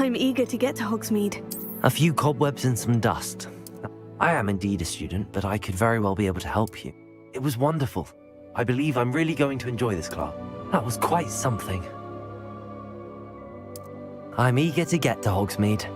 I'm eager to get to Hogsmeade. A few cobwebs and some dust. I am indeed a student, but I could very well be able to help you. It was wonderful. I believe I'm really going to enjoy this class. That was quite something. I'm eager to get to Hogsmeade.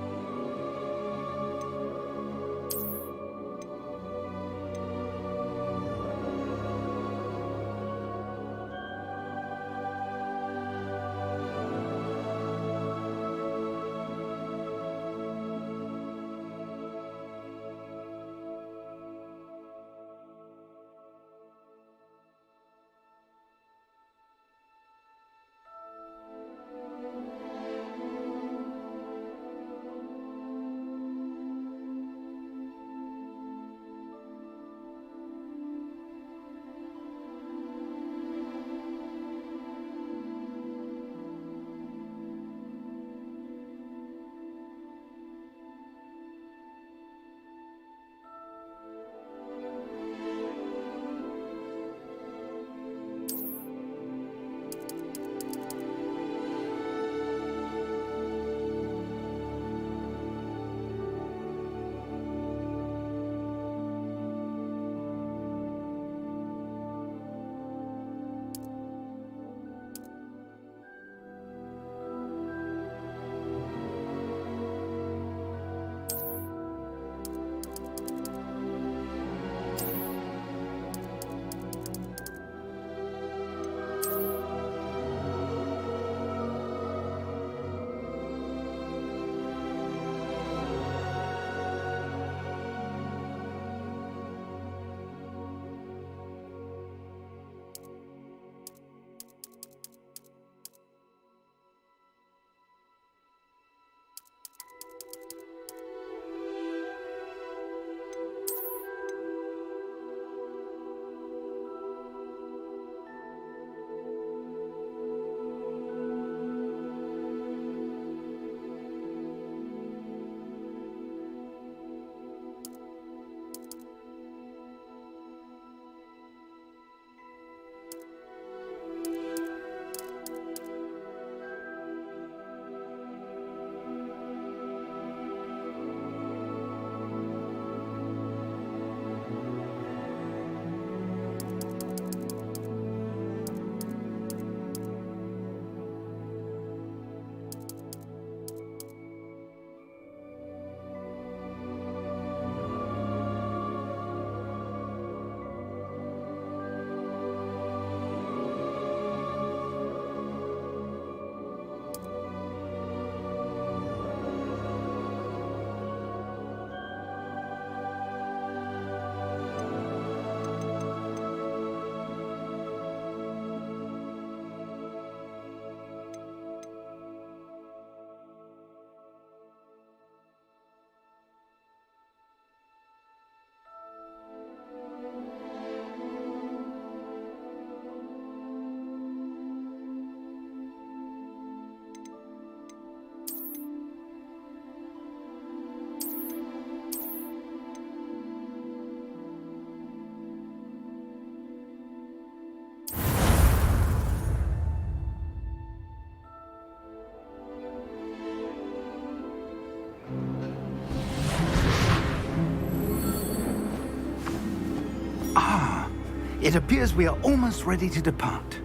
It appears we are almost ready to depart.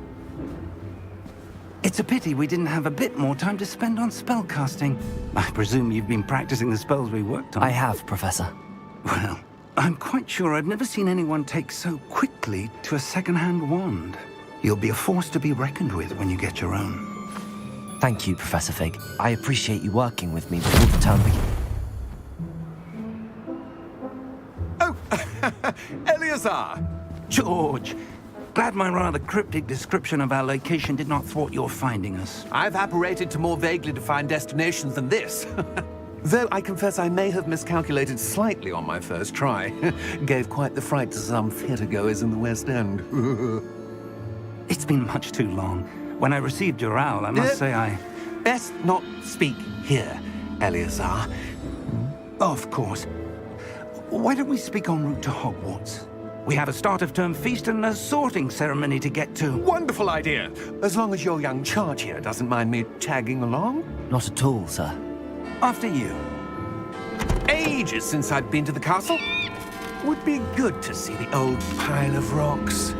It's a pity we didn't have a bit more time to spend on spellcasting. I presume you've been practicing the spells we worked on. I have, Professor. Well, I'm quite sure I've never seen anyone take so quickly to a second-hand wand. You'll be a force to be reckoned with when you get your own. Thank you, Professor Fig. I appreciate you working with me before the term begins. Oh, Eleazar! George, glad my rather cryptic description of our location did not thwart your finding us. I've apparated to more vaguely defined destinations than this. Though I confess I may have miscalculated slightly on my first try. Gave quite the fright to some theatre-goers in the West End. It's been much too long. When I received your owl, I must say I... Best not speak here, Eleazar. Of course. Why don't we speak en route to Hogwarts? We have a start-of-term feast and a sorting ceremony to get to. Wonderful idea! As long as your young charge here doesn't mind me tagging along. Not at all, sir. After you. Ages since I've been to the castle. Would be good to see the old pile of rocks.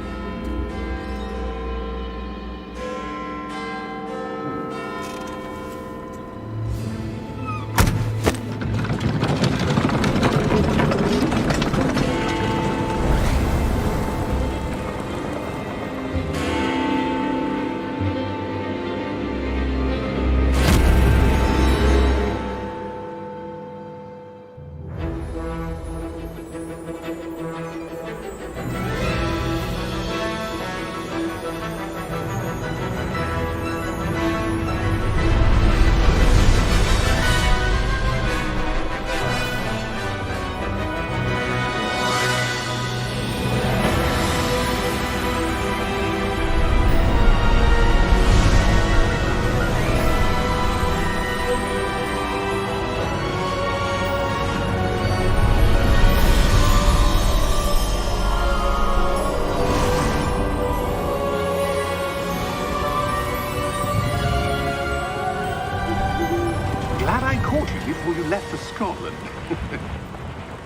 Glad I caught you before you left for Scotland.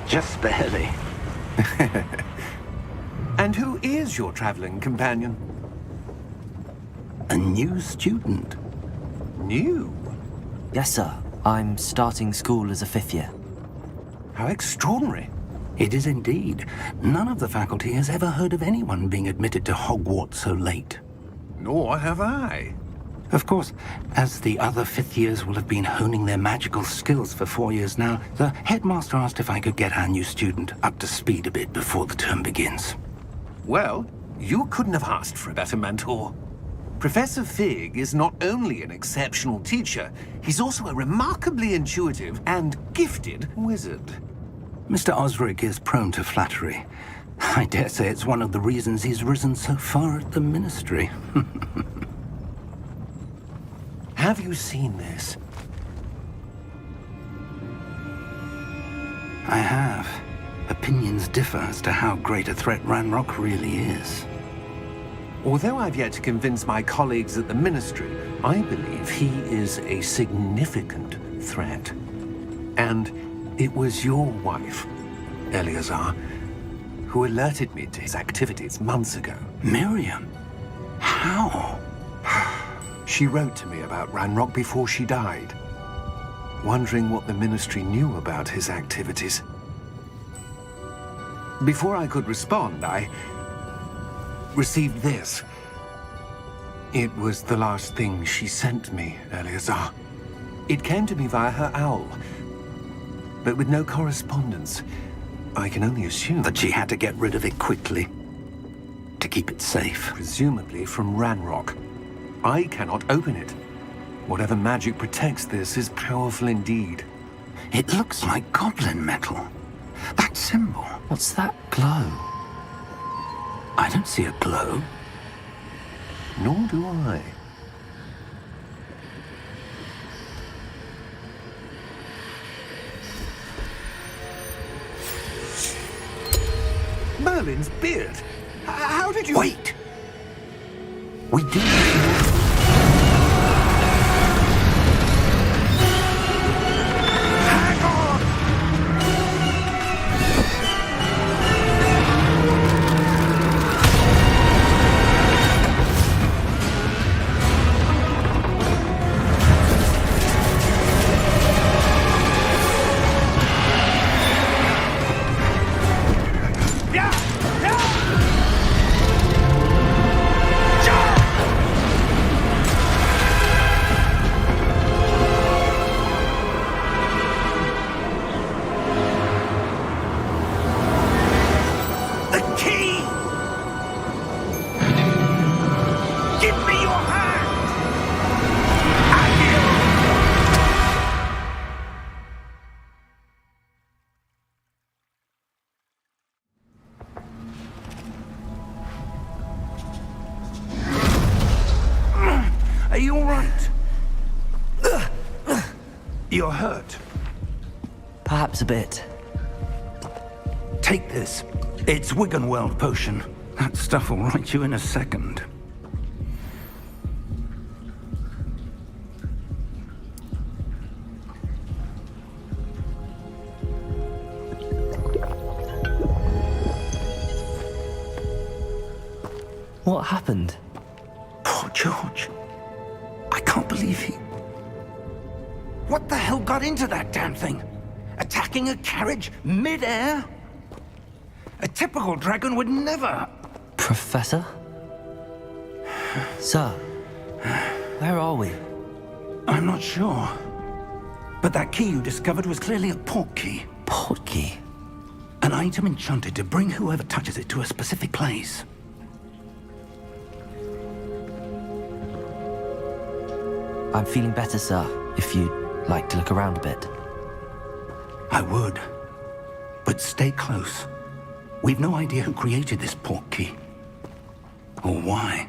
Just barely. And who is your traveling companion? A new student. New? Yes, sir. I'm starting school as a 5th year. How extraordinary. It is indeed. None of the faculty has ever heard of anyone being admitted to Hogwarts so late. Nor have I. Of course, as the other 5th years will have been honing their magical skills for 4 years now, the headmaster asked if I could get our new student up to speed a bit before the term begins. Well, you couldn't have asked for a better mentor. Professor Fig is not only an exceptional teacher, he's also a remarkably intuitive and gifted wizard. Mr. Osric is prone to flattery. I dare say it's one of the reasons he's risen so far at the ministry. Have you seen this? I have. Opinions differ as to how great a threat Ranrock really is. Although I've yet to convince my colleagues at the Ministry, I believe he is a significant threat. And it was your wife, Eleazar, who alerted me to his activities months ago. Miriam? How? She wrote to me about Ranrock before she died, wondering what the Ministry knew about his activities. Before I could respond, I received this. It was the last thing she sent me, Eleazar. It came to me via her owl, but with no correspondence. I can only assume That she had to get rid of it quickly, to keep it safe. presumably from Ranrock. I cannot open it. Whatever magic protects this is powerful indeed. It looks like goblin metal. That symbol. What's that glow? I don't see a glow. Nor do I. Merlin's beard. How did you... Wait! We do. Hang on! all right? You're hurt. Perhaps a bit. Take this. It's Wiggenweld potion. That stuff will right you in a second. What happened? Poor George. I can't believe he... What the hell got into that damn thing? Attacking a carriage mid-air? A typical dragon would never... Professor? Sir, where are we? I'm not sure. But that key you discovered was clearly a port key. Port key? An item enchanted to bring whoever touches it to a specific place. I'm feeling better, sir, if you'd like to look around a bit. I would. But stay close. We've no idea who created this port key. Or why.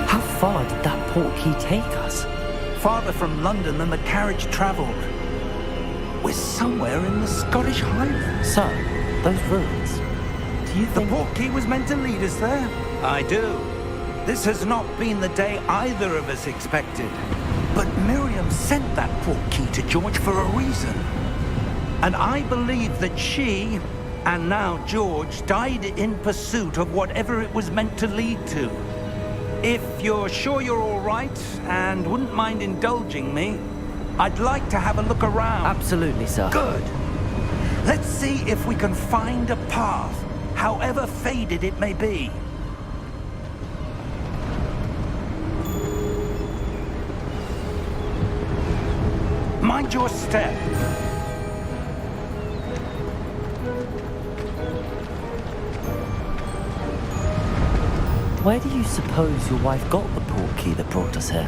How far did that port key take us? Farther from London than the carriage travelled. We're somewhere in the Scottish Highlands. Sir, those ruins. Do you The think... port key was meant to lead us there? I do. This has not been the day either of us expected. But Miriam sent that port key to George for a reason. And I believe that she, and now George, died in pursuit of whatever it was meant to lead to. If you're sure you're all right and wouldn't mind indulging me, I'd like to have a look around. Absolutely, sir. Good. Let's see if we can find a path, however faded it may be. Mind your step. Where do you suppose your wife got the port key that brought us here?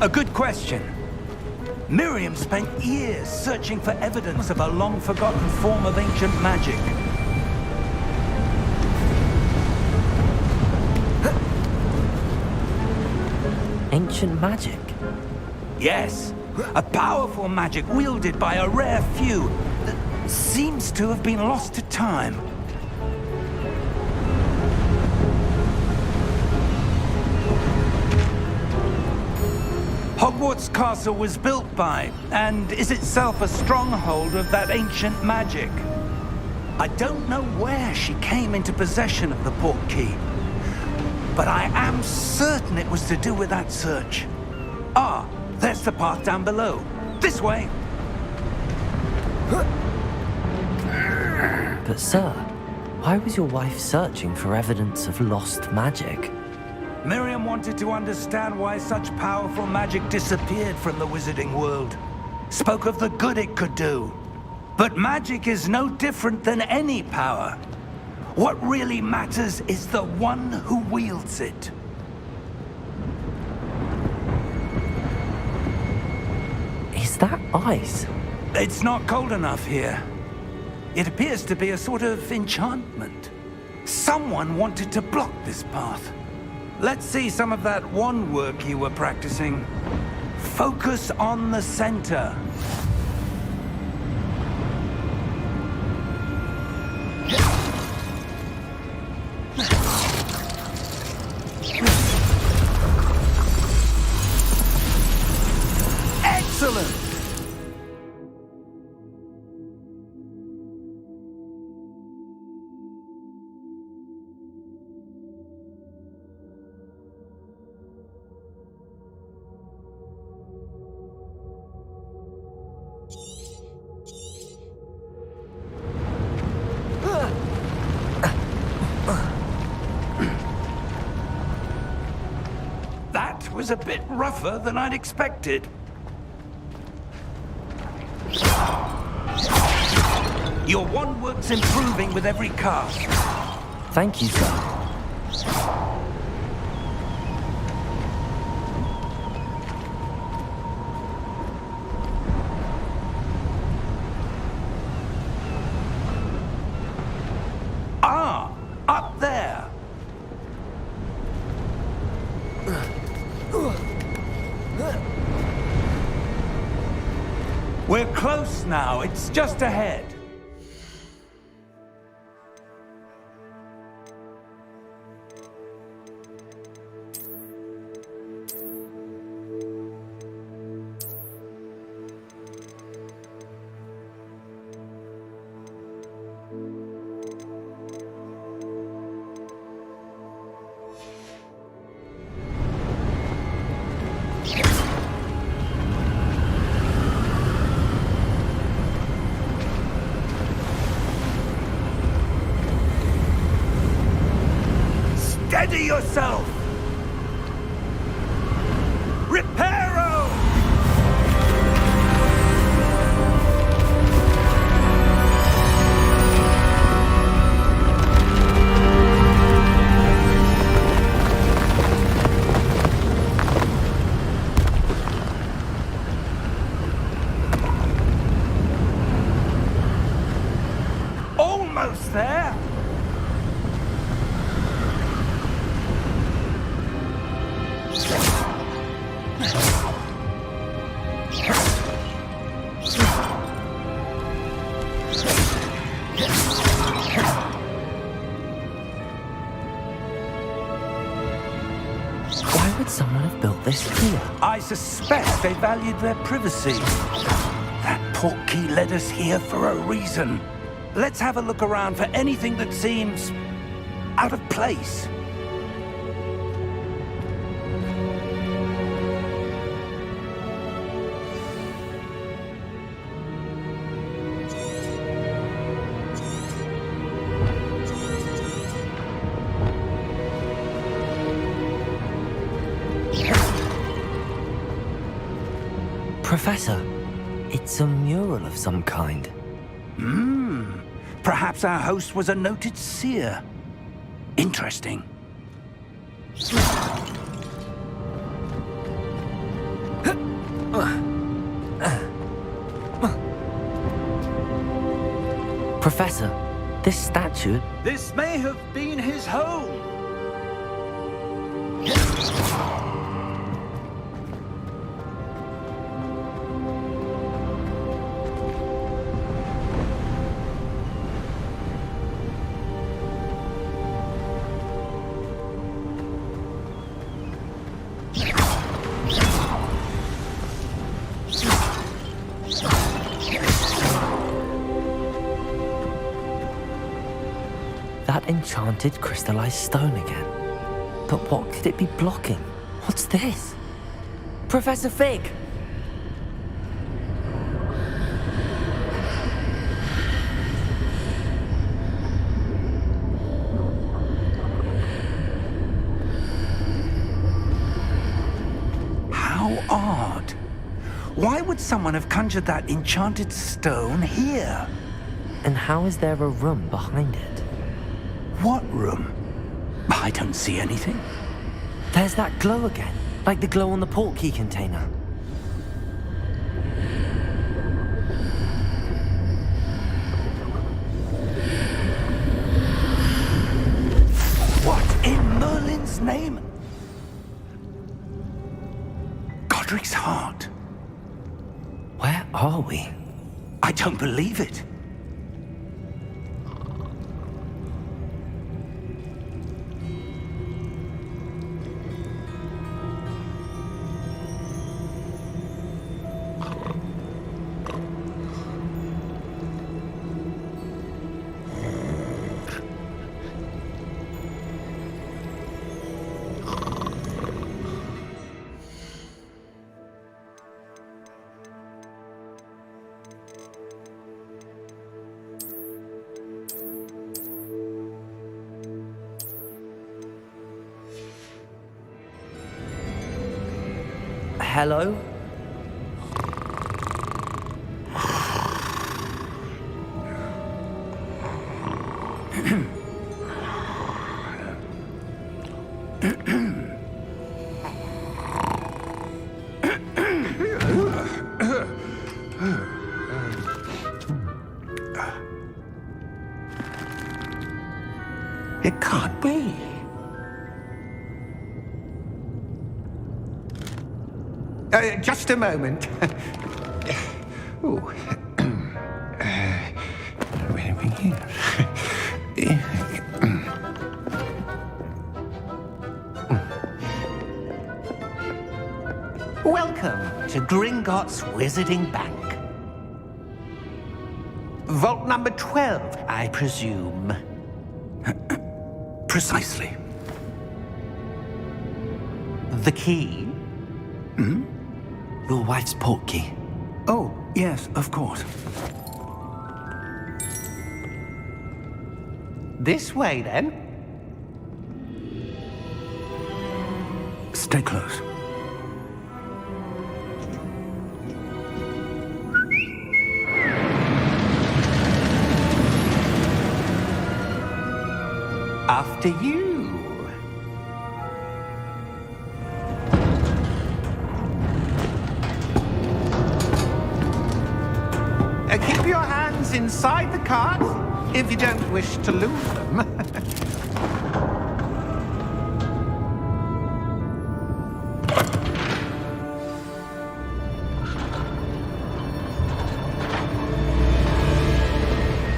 A good question. Miriam spent years searching for evidence of a long-forgotten form of ancient magic. Ancient magic? Yes, a powerful magic wielded by a rare few that seems to have been lost to time. Hogwarts Castle was built by, and is itself a stronghold of that ancient magic. I don't know where she came into possession of the port key, but I am certain it was to do with that search. Ah, there's the path down below. This way! But sir, why was your wife searching for evidence of lost magic? Miriam wanted to understand why such powerful magic disappeared from the wizarding world. Spoke of the good it could do. But magic is no different than any power. What really matters is the one who wields it. Is that ice? It's not cold enough here. It appears to be a sort of enchantment. Someone wanted to block this path. Let's see some of that wand work you were practicing. Focus on the center. That was a bit rougher than I'd expected. Your wand work's improving with every cast. Thank you, sir. Ah, up there. We're close now. It's just ahead. Steady yourself! Reparo! Almost there! Why would someone have built this here? I suspect they valued their privacy. That portkey led us here for a reason. Let's have a look around for anything that seems out of place. Professor, it's a mural of some kind. Perhaps our host was a noted seer. Interesting. Professor, this statue... This may have been his home. That enchanted crystallized stone again. But what could it be blocking? What's this? Professor Fig! How odd. Why would someone have conjured that enchanted stone here? And how is there a room behind it? What room? I don't see anything. There's that glow again, like the glow on the portkey container. What in Merlin's name? Godric's heart. Where are we? I don't believe it. hello? It can't be. Just a moment. Ooh. Where are we here? Welcome to Gringotts Wizarding Bank. Vault number 12, I presume. Precisely. The key? Your wife's portkey. Oh, yes, of course. This way, then. Stay close. After you. Keep your hands inside the cart if you don't wish to lose them.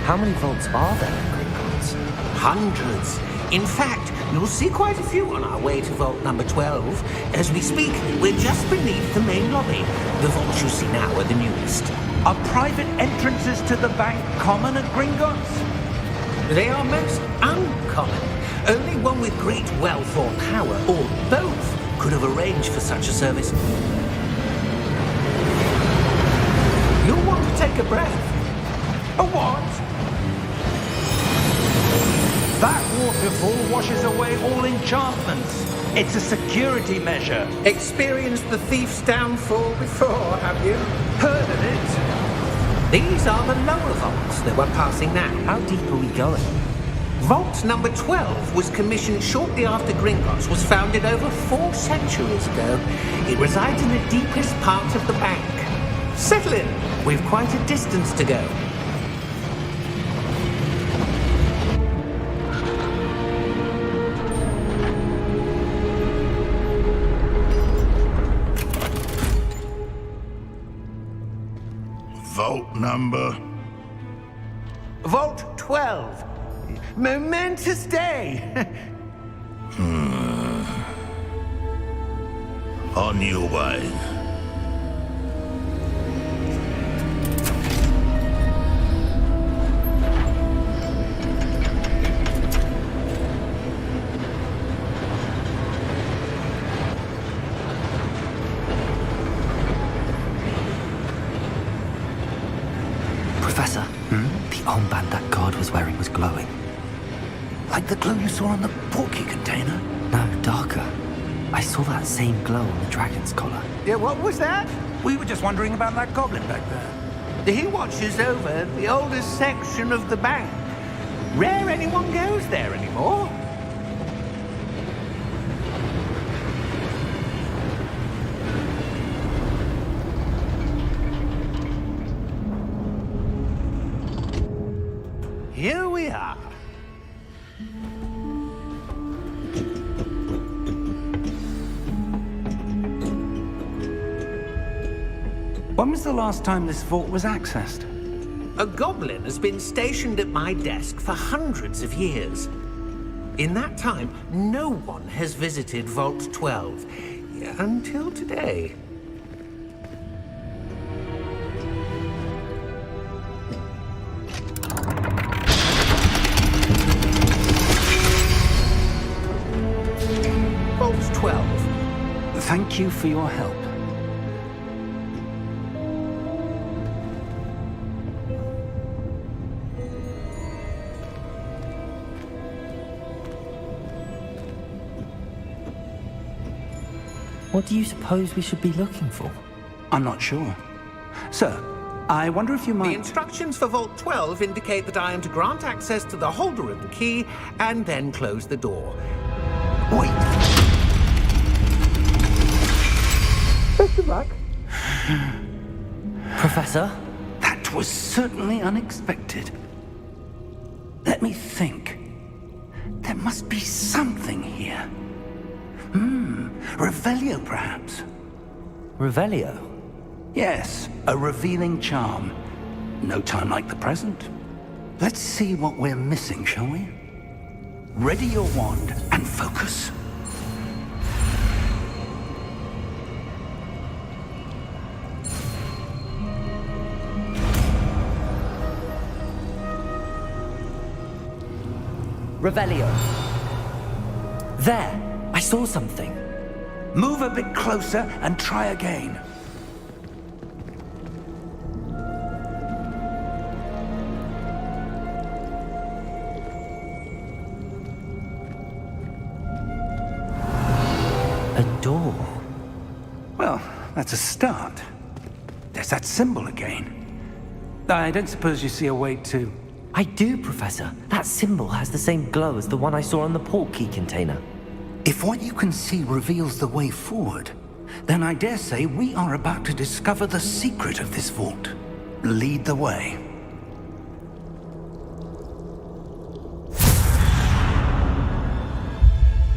How many vaults are there in Gringotts? Hundreds. In fact, you'll see quite a few on our way to vault number 12. As we speak, we're just beneath the main lobby. The vaults you see now are the newest. Are private entrances to the bank common at Gringotts? They are most uncommon. Only one with great wealth or power, or both, could have arranged for such a service. You'll want to take a breath. A what? That waterfall washes away all enchantments. It's a security measure. Experienced the thief's downfall before, have you? Heard of it? These are the lower vaults that we're passing now. How deep are we going? Vault number 12 was commissioned shortly after Gringotts was founded over 4 centuries ago. It resides in the deepest part of the bank. Settle in. We've quite a distance to go. Vault number? Vault 12. Momentous day. On your way. Professor, the armband that guard was wearing was glowing. Like the glow you saw on the portkey container? No, darker. I saw that same glow on the dragon's collar. Yeah, what was that? We were just wondering about that goblin back there. He watches over the oldest section of the bank. Rare anyone goes there anymore. Here we are. When was the last time this vault was accessed? A goblin has been stationed at my desk for hundreds of years. In that time, no one has visited Vault 12. Until today. Vault 12. Thank you for your help. What do you suppose we should be looking for? I'm not sure. Sir, I wonder if you The might... instructions for Vault 12 indicate that I am to grant access to the holder of the key and then close the door. Wait! Best of luck. Professor? That was certainly unexpected. Let me think. There must be something here. Revelio, perhaps? Revelio? Yes, a revealing charm. No time like the present. Let's see what we're missing, shall we? Ready your wand and focus. Revelio. There! I saw something. Move a bit closer and try again. A door. Well, that's a start. There's that symbol again. I don't suppose you see a way to... I do, Professor. That symbol has the same glow as the one I saw on the portkey container. If what you can see reveals the way forward, then I dare say we are about to discover the secret of this vault. Lead the way.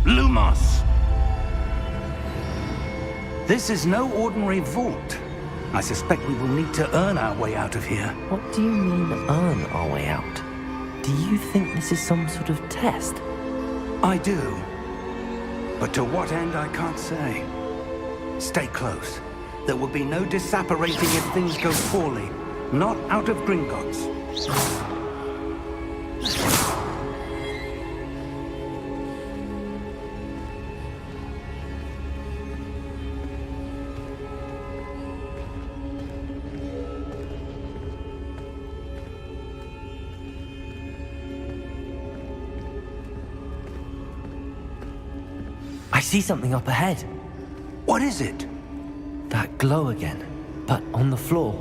Lumos! This is no ordinary vault. I suspect we will need to earn our way out of here. What do you mean, earn our way out? Do you think this is some sort of test? I do. But to what end, I can't say. Stay close. There will be no disapparating if things go poorly. Not out of Gringotts. I see something up ahead. What is it? That glow again, but on the floor.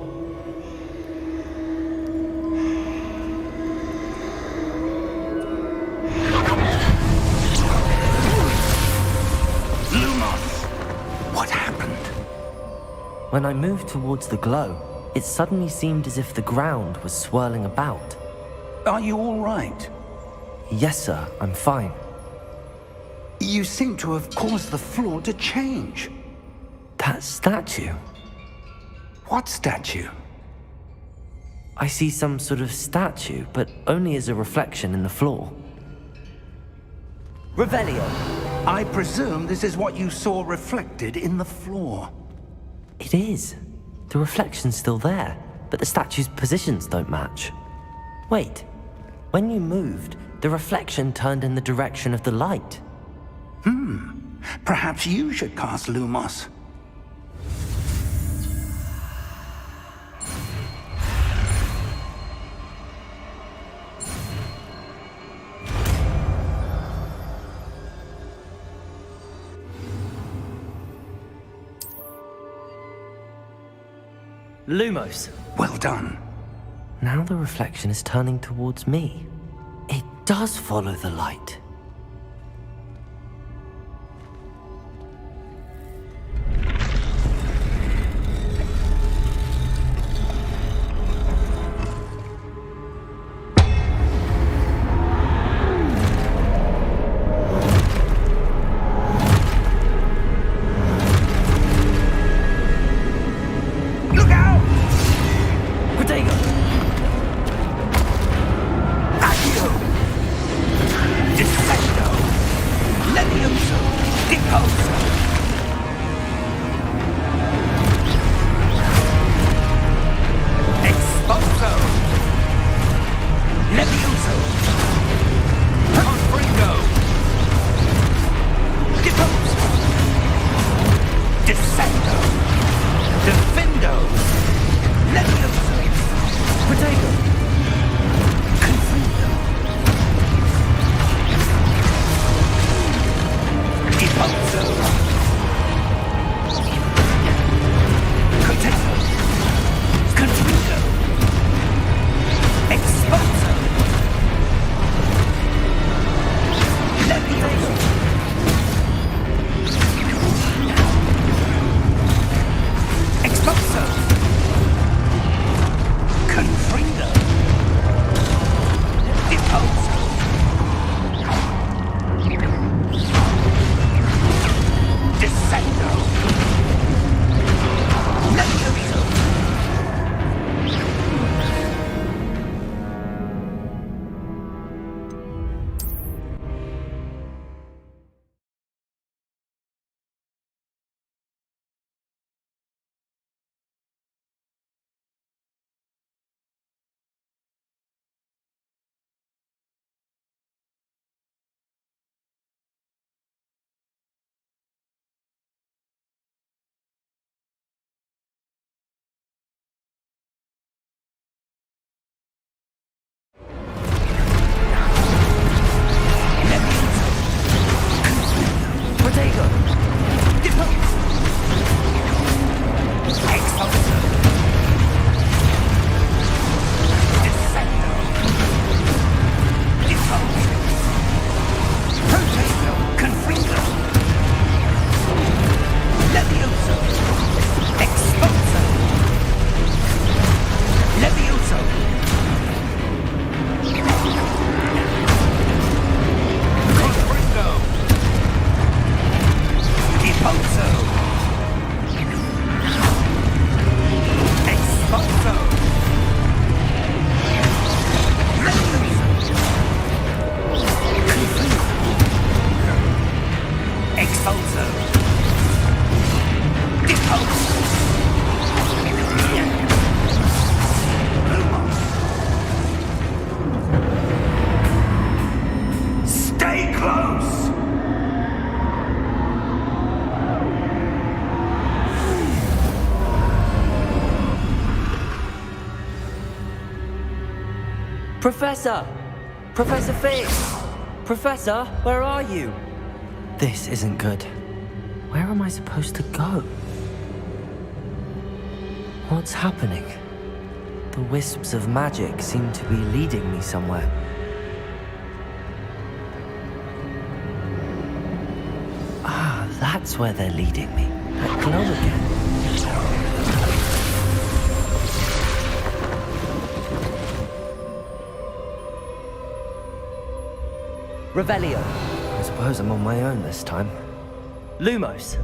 Lumos! What happened? When I moved towards the glow, it suddenly seemed as if the ground was swirling about. Are you all right? Yes, sir, I'm fine. You seem to have caused the floor to change. That statue. What statue? I see some sort of statue, but only as a reflection in the floor. Revelio! I presume this is what you saw reflected in the floor. It is. The reflection's still there, but the statue's positions don't match. Wait. When you moved, the reflection turned in the direction of the light. Perhaps you should cast Lumos. Lumos! Well done. Now the reflection is turning towards me. It does follow the light. Disregard Professor! Professor Fix! Professor, where are you? This isn't good. Where am I supposed to go? What's happening? The wisps of magic seem to be leading me somewhere. Ah, that's where they're leading me. That glow again. Revelio. I suppose I'm on my own this time. Lumos.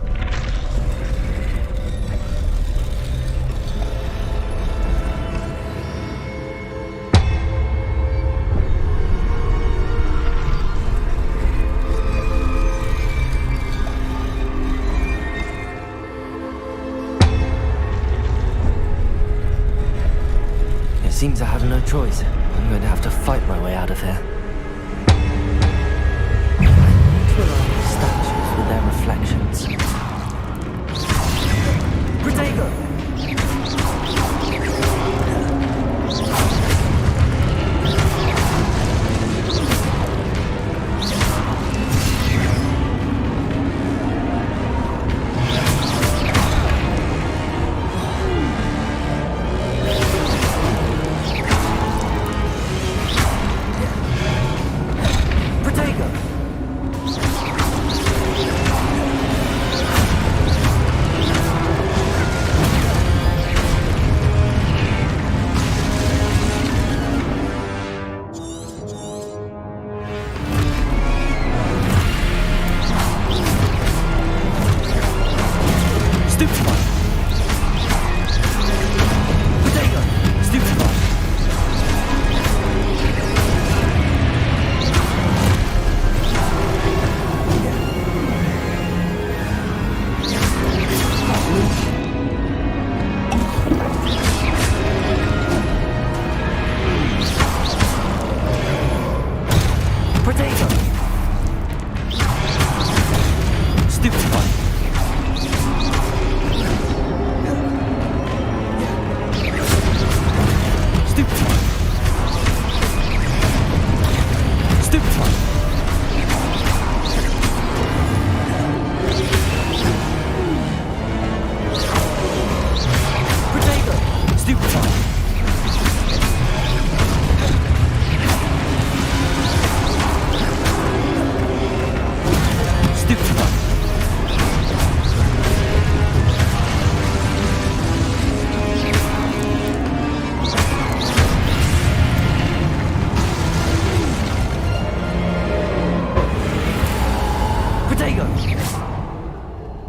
It seems I have no choice. I'm going to have to fight my way out of here. Statues with their reflections. Protego!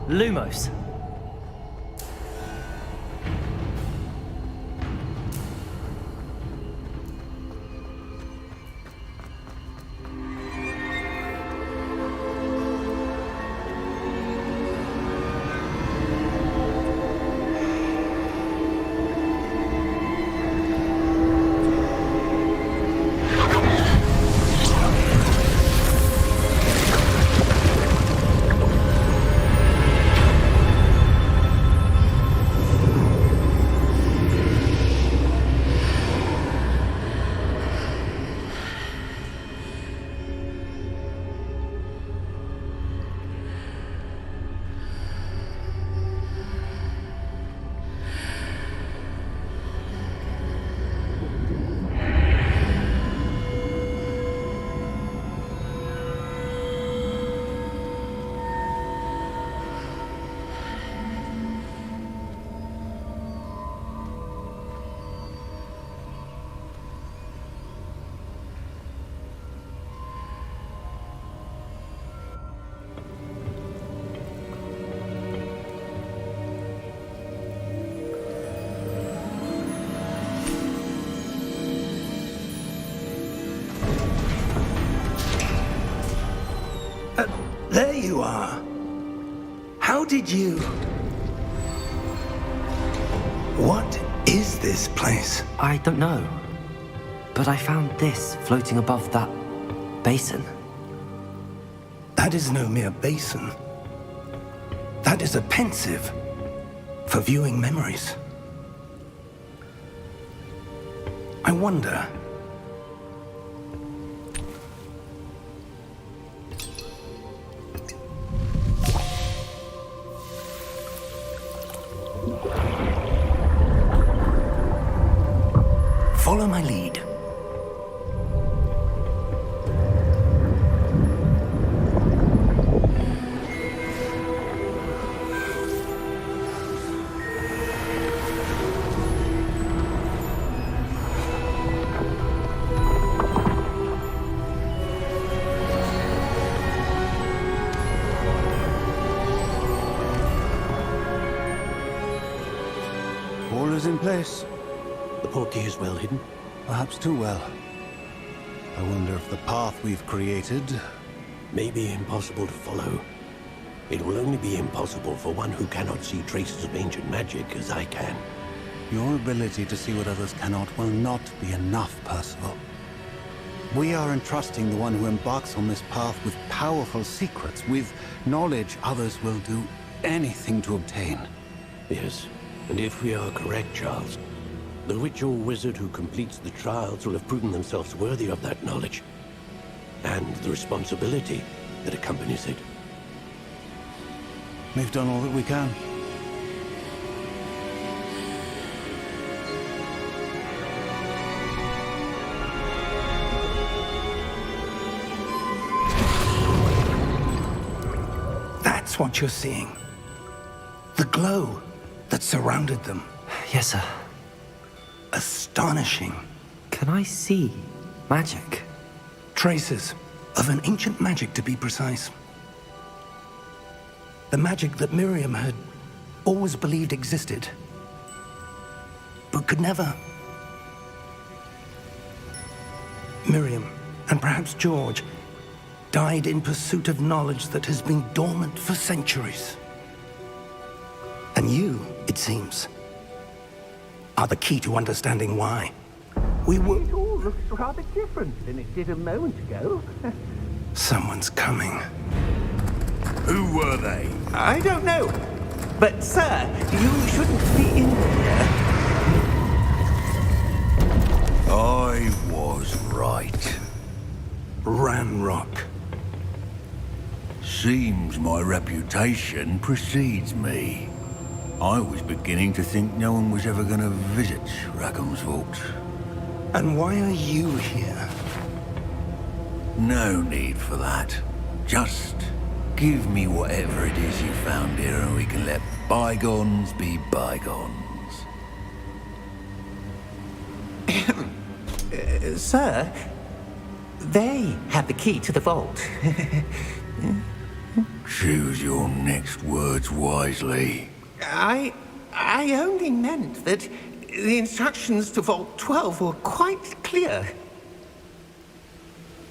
Lumos. There you are. How did you... What is this place? I don't know. But I found this floating above that basin. That is no mere basin. That is a pensive for viewing memories. I wonder, Follow my lead. All is in place. The portkey is well hidden. Perhaps too well. I wonder if the path we've created... May be impossible to follow. It will only be impossible for one who cannot see traces of ancient magic as I can. Your ability to see what others cannot will not be enough, Percival. We are entrusting the one who embarks on this path with powerful secrets, with knowledge others will do anything to obtain. Yes, and if we are correct, Charles, the witch or wizard who completes the trials will have proven themselves worthy of that knowledge, and the responsibility that accompanies it. We've done all that we can. That's what you're seeing. The glow that surrounded them. Yes, sir. Astonishing. Can I see magic? Traces of an ancient magic, to be precise. The magic that Miriam had always believed existed, but could never. Miriam, and perhaps George, died in pursuit of knowledge that has been dormant for centuries. And you, it seems, are the key to understanding why. We were... It all looks rather different than it did a moment ago. Someone's coming. Who were they? I don't know. But, sir, you shouldn't be in here. I was right. Ranrock. Seems my reputation precedes me. I was beginning to think no one was ever going to visit Rackham's vault. And why are you here? No need for that. Just give me whatever it is you found here and we can let bygones be bygones. Sir, they have the key to the vault. Choose your next words wisely. I only meant that the instructions to Vault 12 were quite clear.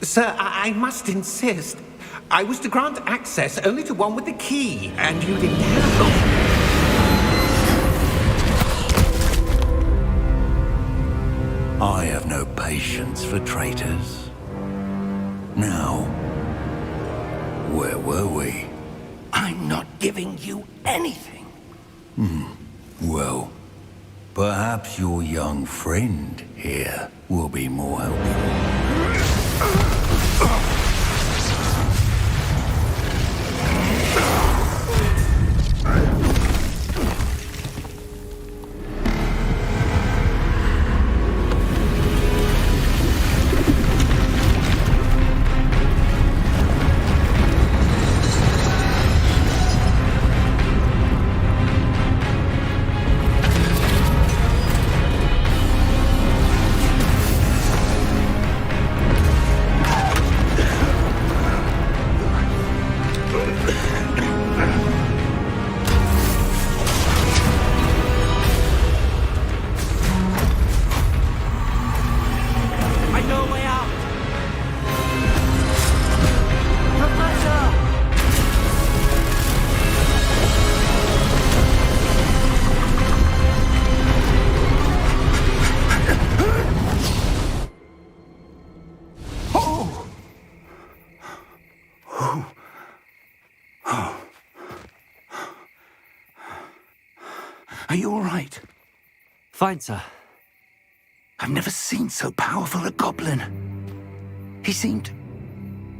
Sir, I must insist. I was to grant access only to one with the key, and you didn't have I have no patience for traitors. Now, where were we? I'm not giving you anything. Well, perhaps your young friend here will be more helpful. Are you all right? Fine, sir. I've never seen so powerful a goblin. He seemed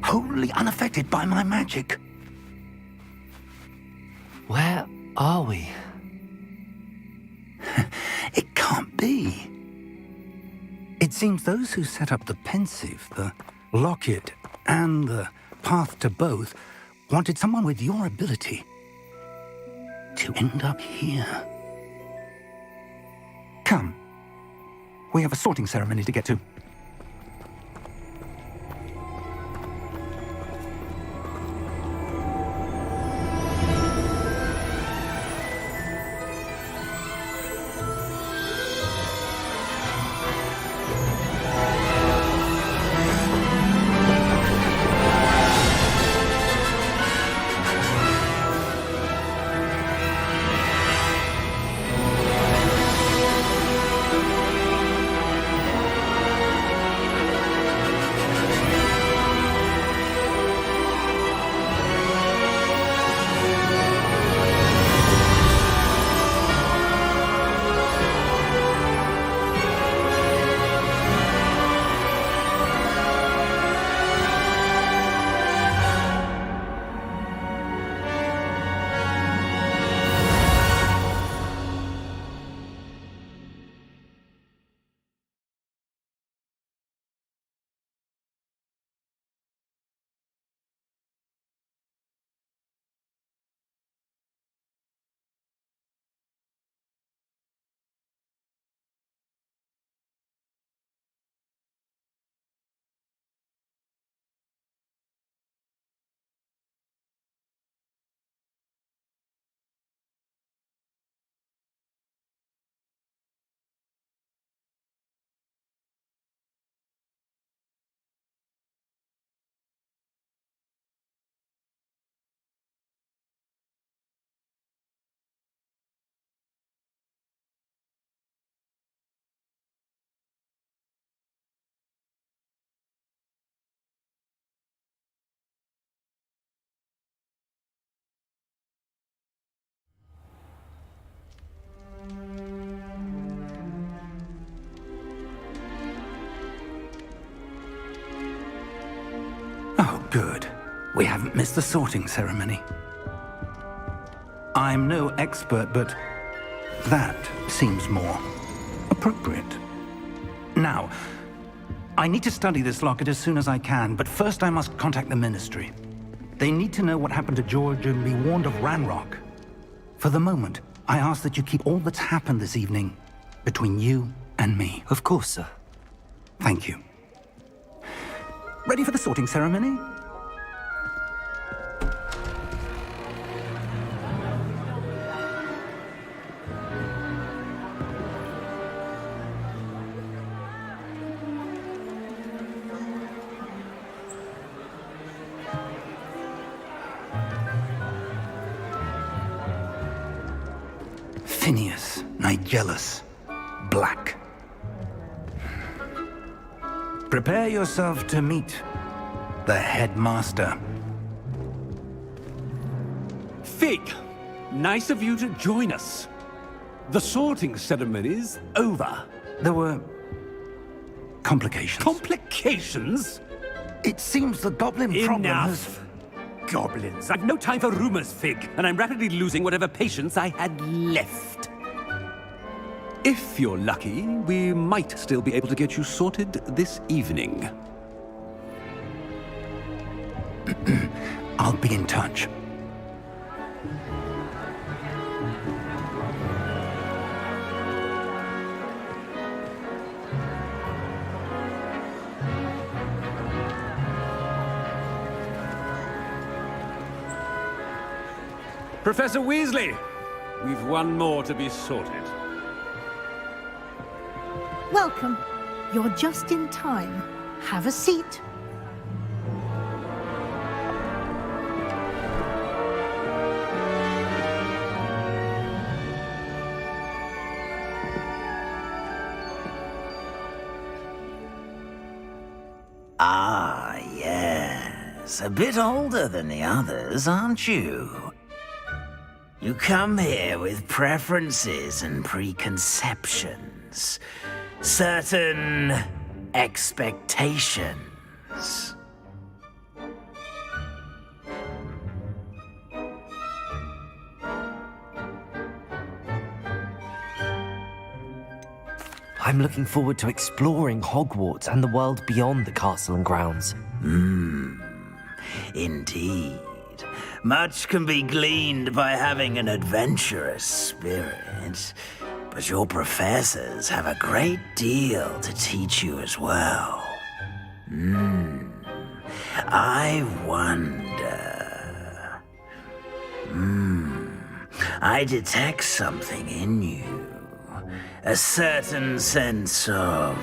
wholly unaffected by my magic. Where are we? It can't be. seems those who set up the pensive, the locket, and the path to both wanted someone with your ability to end up here. Come. We have a sorting ceremony to get to. Oh, good. We haven't missed the sorting ceremony. I'm no expert, but that seems more appropriate. Now, I need to study this locket as soon as I can, but first I must contact the Ministry. They need to know what happened to George and be warned of Ranrock. For the moment, I ask that you keep all that's happened this evening between you and me. Of course, sir. Thank you. Ready for the sorting ceremony? Phineas, Nigellus, Black. Prepare yourself to meet the headmaster. Fig, nice of you to join us. The sorting ceremony's over. There were complications. Complications? It seems the goblin problem has... Enough. Goblins. I've no time for rumors, Fig, and I'm rapidly losing whatever patience I had left. If you're lucky, we might still be able to get you sorted this evening. I'll be in touch. Professor Weasley, we've one more to be sorted. Welcome. You're just in time. Have a seat. Ah, yes. A bit older than the others, aren't you? You come here with preferences and preconceptions. Certain expectations. I'm looking forward to exploring Hogwarts and the world beyond the castle and grounds. Indeed. Much can be gleaned by having an adventurous spirit, but your professors have a great deal to teach you as well. I wonder... I detect something in you. A certain sense of...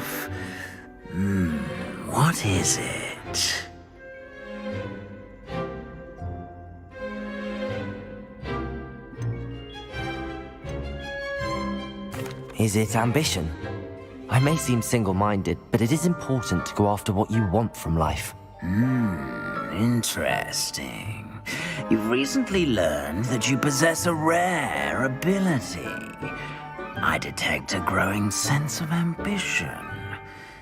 what is it? Is it ambition? I may seem single-minded, but it is important to go after what you want from life. Interesting. You've recently learned that you possess a rare ability. I detect a growing sense of ambition,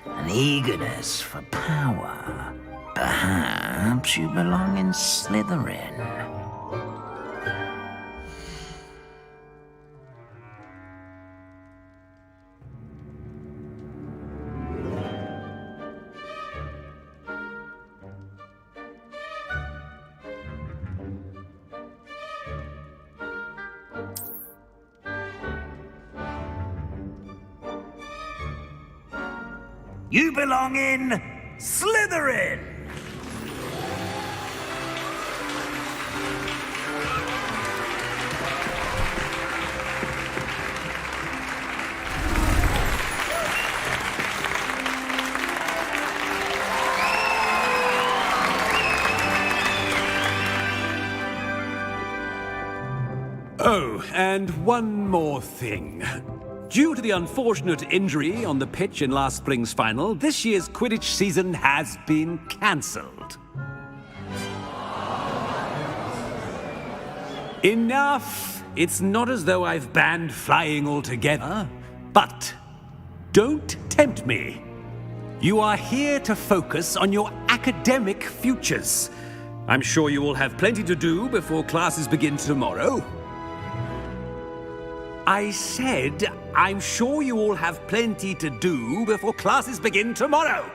an eagerness for power. Perhaps you belong in Slytherin. You belong in Slytherin! Oh, and one more thing. Due to the unfortunate injury on the pitch in last spring's final, this year's Quidditch season has been cancelled. Enough! It's not as though I've banned flying altogether, but don't tempt me. You are here to focus on your academic futures. I'm sure you will have plenty to do before classes begin tomorrow. I said, I'm sure you all have plenty to do before classes begin tomorrow.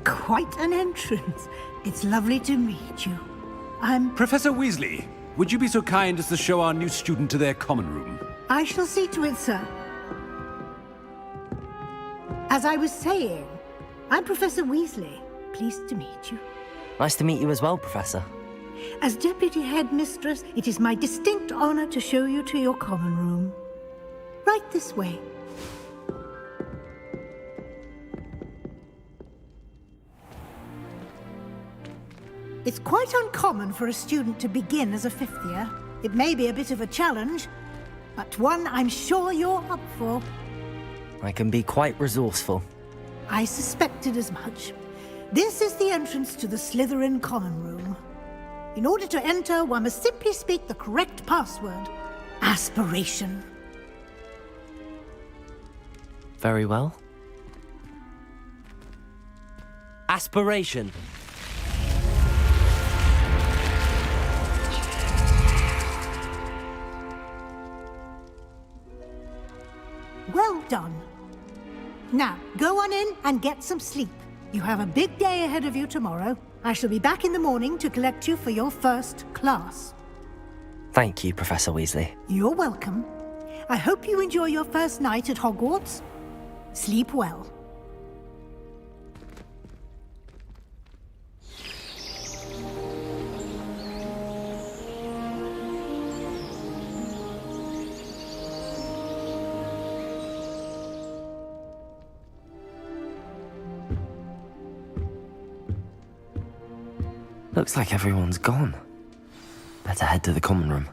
Quite an entrance. It's lovely to meet you. I'm... Professor Weasley, would you be so kind as to show our new student to their common room? I shall see to it, sir. As I was saying, I'm Professor Weasley. Pleased to meet you. Nice to meet you as well, Professor. As Deputy Headmistress, it is my distinct honor to show you to your common room. Right this way. It's quite uncommon for a student to begin as a fifth year. It may be a bit of a challenge, but one I'm sure you're up for. I can be quite resourceful. I suspected as much. This is the entrance to the Slytherin common room. In order to enter, one must simply speak the correct password. Aspiration. Very well. Aspiration. Well done. Now, go on in and get some sleep. You have a big day ahead of you tomorrow. I shall be back in the morning to collect you for your first class. Thank you, Professor Weasley. You're welcome. I hope you enjoy your first night at Hogwarts. Sleep well. Looks like everyone's gone. Better head to the common room.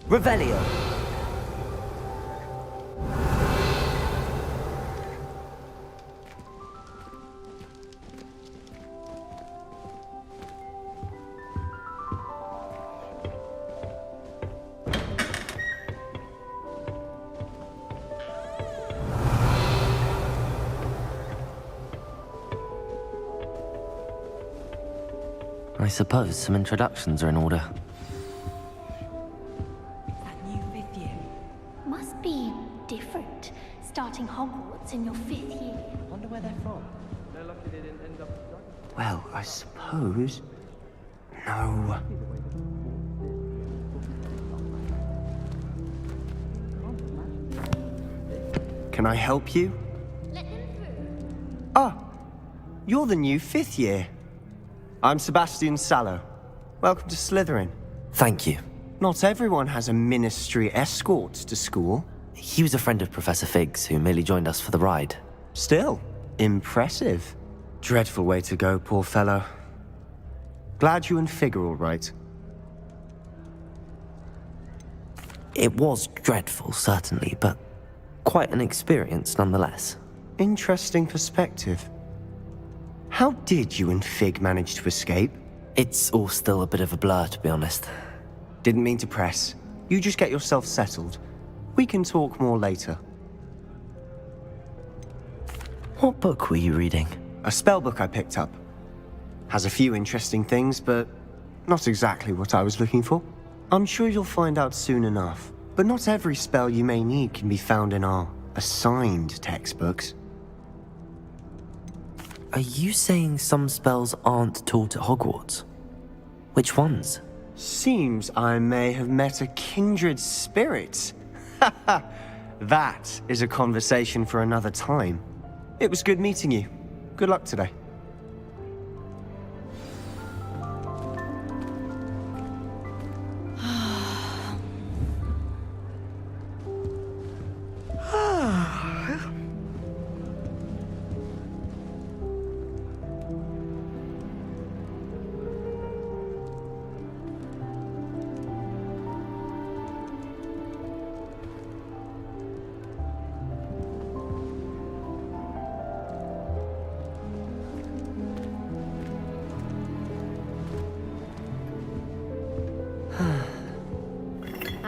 Revelio. I suppose some introductions are in order. That new 5th year must be different, starting Hogwarts in your 5th year. Wonder where they're from. Well, I suppose... No. Can I help you? Let them through. Ah, you're the new 5th year. I'm Sebastian Sallow. Welcome to Slytherin. Thank you. Not everyone has a ministry escort to school. He was a friend of Professor Fig's who merely joined us for the ride. Still, impressive. Dreadful way to go, poor fellow. Glad you and Fig are all right. It was dreadful, certainly, but quite an experience nonetheless. Interesting perspective. How did you and Fig manage to escape? It's all still a bit of a blur, to be honest. Didn't mean to press. You just get yourself settled. We can talk more later. What book were you reading? A spell book I picked up. Has a few interesting things, but not exactly what I was looking for. I'm sure you'll find out soon enough. But not every spell you may need can be found in our assigned textbooks. Are you saying some spells aren't taught at Hogwarts? Which ones? Seems I may have met a kindred spirit. That is a conversation for another time. It was good meeting you. Good luck today.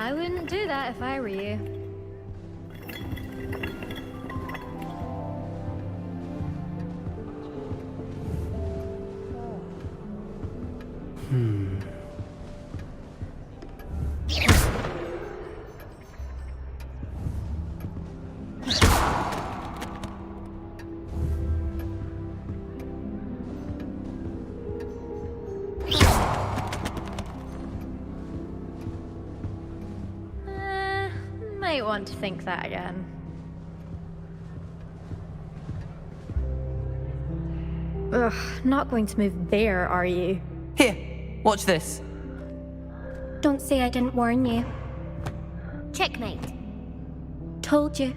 I wouldn't do that if I were you. Might want to think that again. Ugh, not going to move there, are you? Here, watch this. Don't say I didn't warn you. Checkmate. Told you.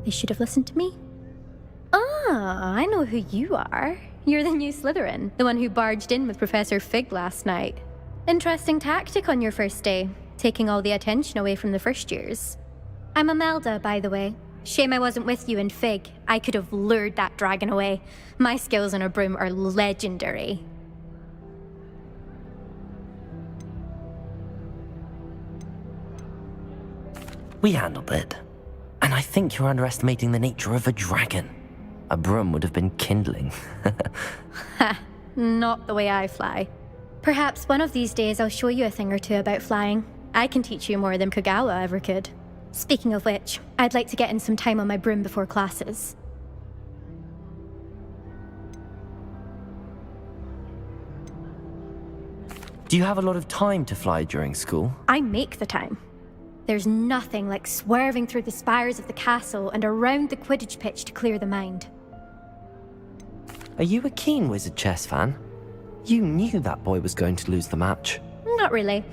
They should have listened to me. Ah, I know who you are. You're the new Slytherin, the one who barged in with Professor Fig last night. Interesting tactic on your first day, taking all the attention away from the first years. I'm Imelda, by the way. Shame I wasn't with you in Fig. I could have lured that dragon away. My skills on a broom are legendary. We handled it. And I think you're underestimating the nature of a dragon. A broom would have been kindling. Ha, not the way I fly. Perhaps one of these days I'll show you a thing or two about flying. I can teach you more than Kagawa ever could. Speaking of which, I'd like to get in some time on my broom before classes. Do you have a lot of time to fly during school? I make the time. There's nothing like swerving through the spires of the castle and around the Quidditch pitch to clear the mind. Are you a keen Wizard chess fan? You knew that boy was going to lose the match. Not really.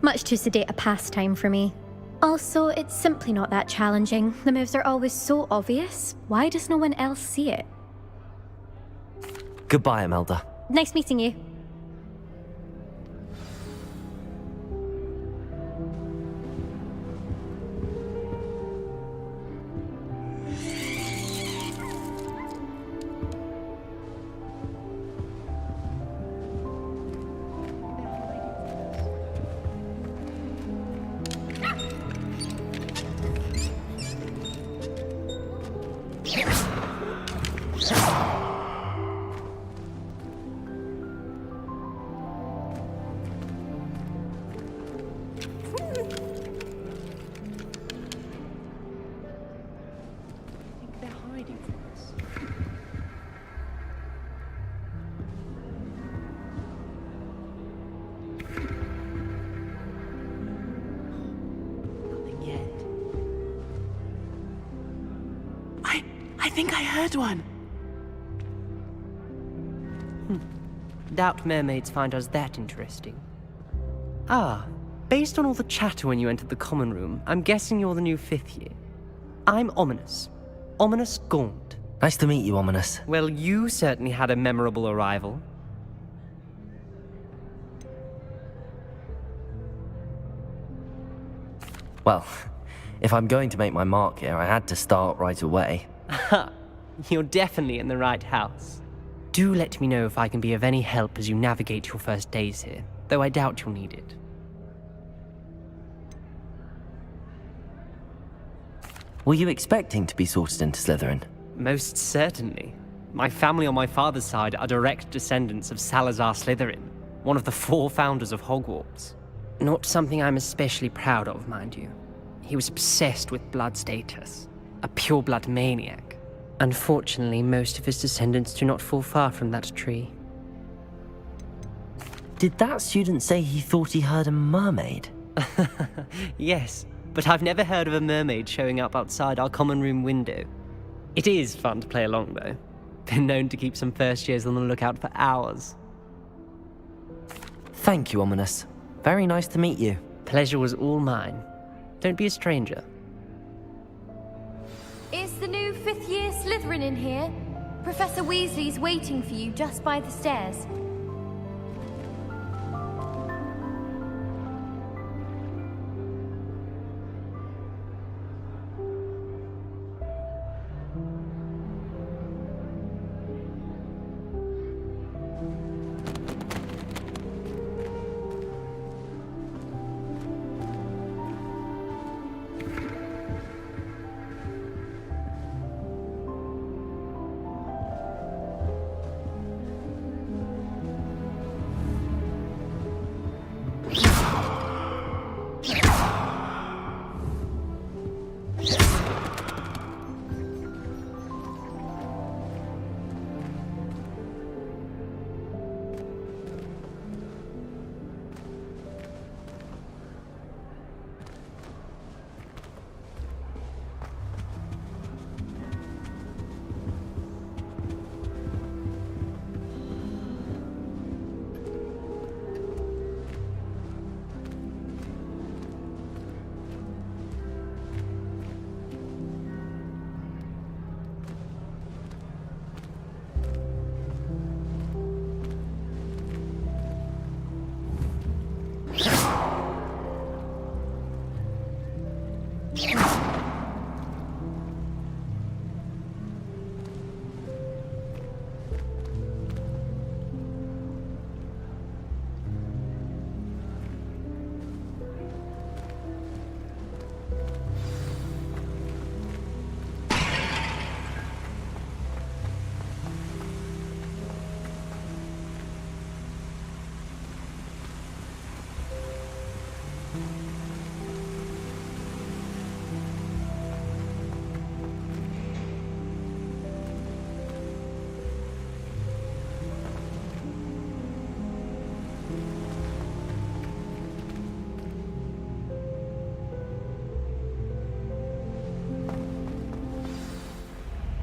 Much too sedate a pastime for me. Also, it's simply not that challenging. The moves are always so obvious. Why does no one else see it? Goodbye, Imelda. Nice meeting you. I think I heard one. Doubt mermaids find us that interesting. Ah, based on all the chatter when you entered the common room, I'm guessing you're the new 5th year. I'm Ominous. Ominous Gaunt. Nice to meet you, Ominous. Well, you certainly had a memorable arrival. Well, if I'm going to make my mark here, I had to start right away. Ha! You're definitely in the right house. Do let me know if I can be of any help as you navigate your first days here, though I doubt you'll need it. Were you expecting to be sorted into Slytherin? Most certainly. My family on my father's side are direct descendants of Salazar Slytherin, one of the 4 founders of Hogwarts. Not something I'm especially proud of, mind you. He was obsessed with blood status, a pure-blood maniac. Unfortunately, most of his descendants do not fall far from that tree. Did that student say he thought he heard a mermaid? Yes, but I've never heard of a mermaid showing up outside our common room window. It is fun to play along, though. Been known to keep some first years on the lookout for hours. Thank you, Ominous. Very nice to meet you. Pleasure was all mine. Don't be a stranger. Is the new 5th year Slytherin in here? Professor Weasley's waiting for you just by the stairs.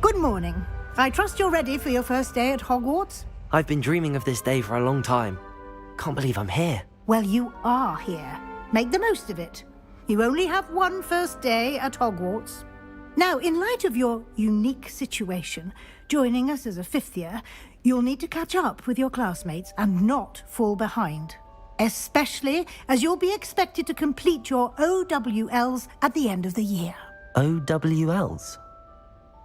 Good morning. I trust you're ready for your first day at Hogwarts? I've been dreaming of this day for a long time. Can't believe I'm here. Well, you are here. Make the most of it. You only have one first day at Hogwarts. Now, in light of your unique situation, joining us as a 5th year, you'll need to catch up with your classmates and not fall behind. Especially as you'll be expected to complete your OWLs at the end of the year. OWLs?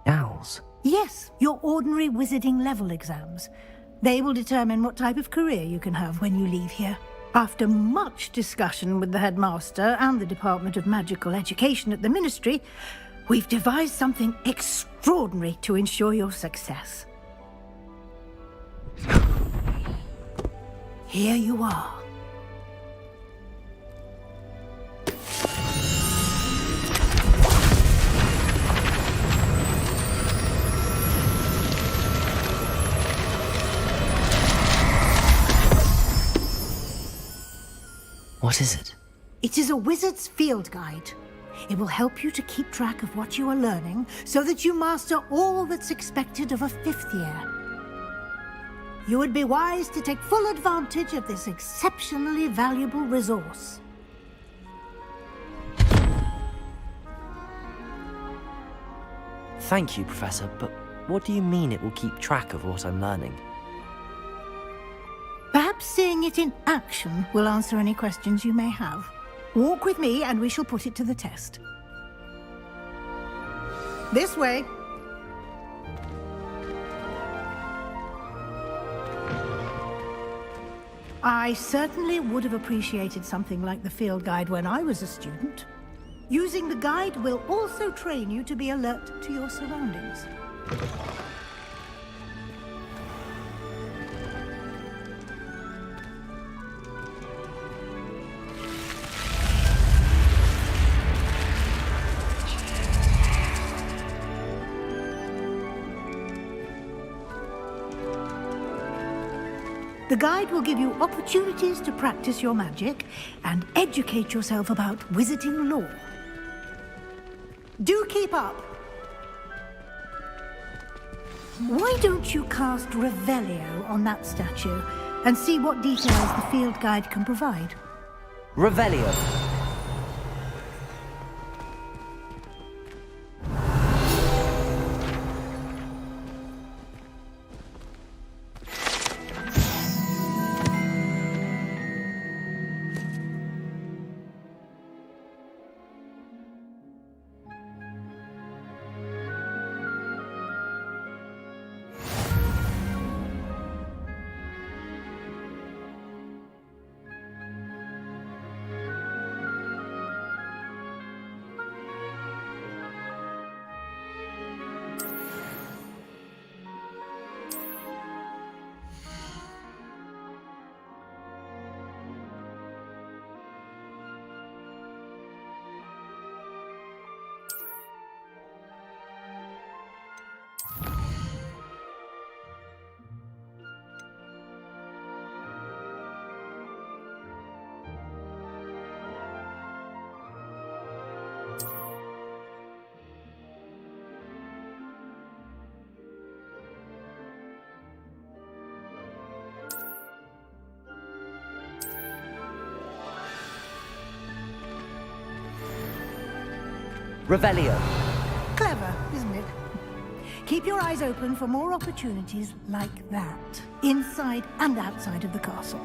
Owls? Yes, your ordinary wizarding level exams. They will determine what type of career you can have when you leave here. After much discussion with the headmaster and the Department of Magical Education at the Ministry, we've devised something extraordinary to ensure your success. Here you are. What is it? It is a wizard's field guide. It will help you to keep track of what you are learning so that you master all that's expected of a 5th year. You would be wise to take full advantage of this exceptionally valuable resource. Thank you, Professor, but what do you mean it will keep track of what I'm learning? Perhaps seeing it in action will answer any questions you may have. Walk with me and we shall put it to the test. This way. I certainly would have appreciated something like the field guide when I was a student. Using the guide will also train you to be alert to your surroundings. The guide will give you opportunities to practice your magic and educate yourself about wizarding lore. Do keep up! Why don't you cast Revelio on that statue and see what details the field guide can provide? Revelio. Revelio. Clever, isn't it? Keep your eyes open for more opportunities like that, inside and outside of the castle.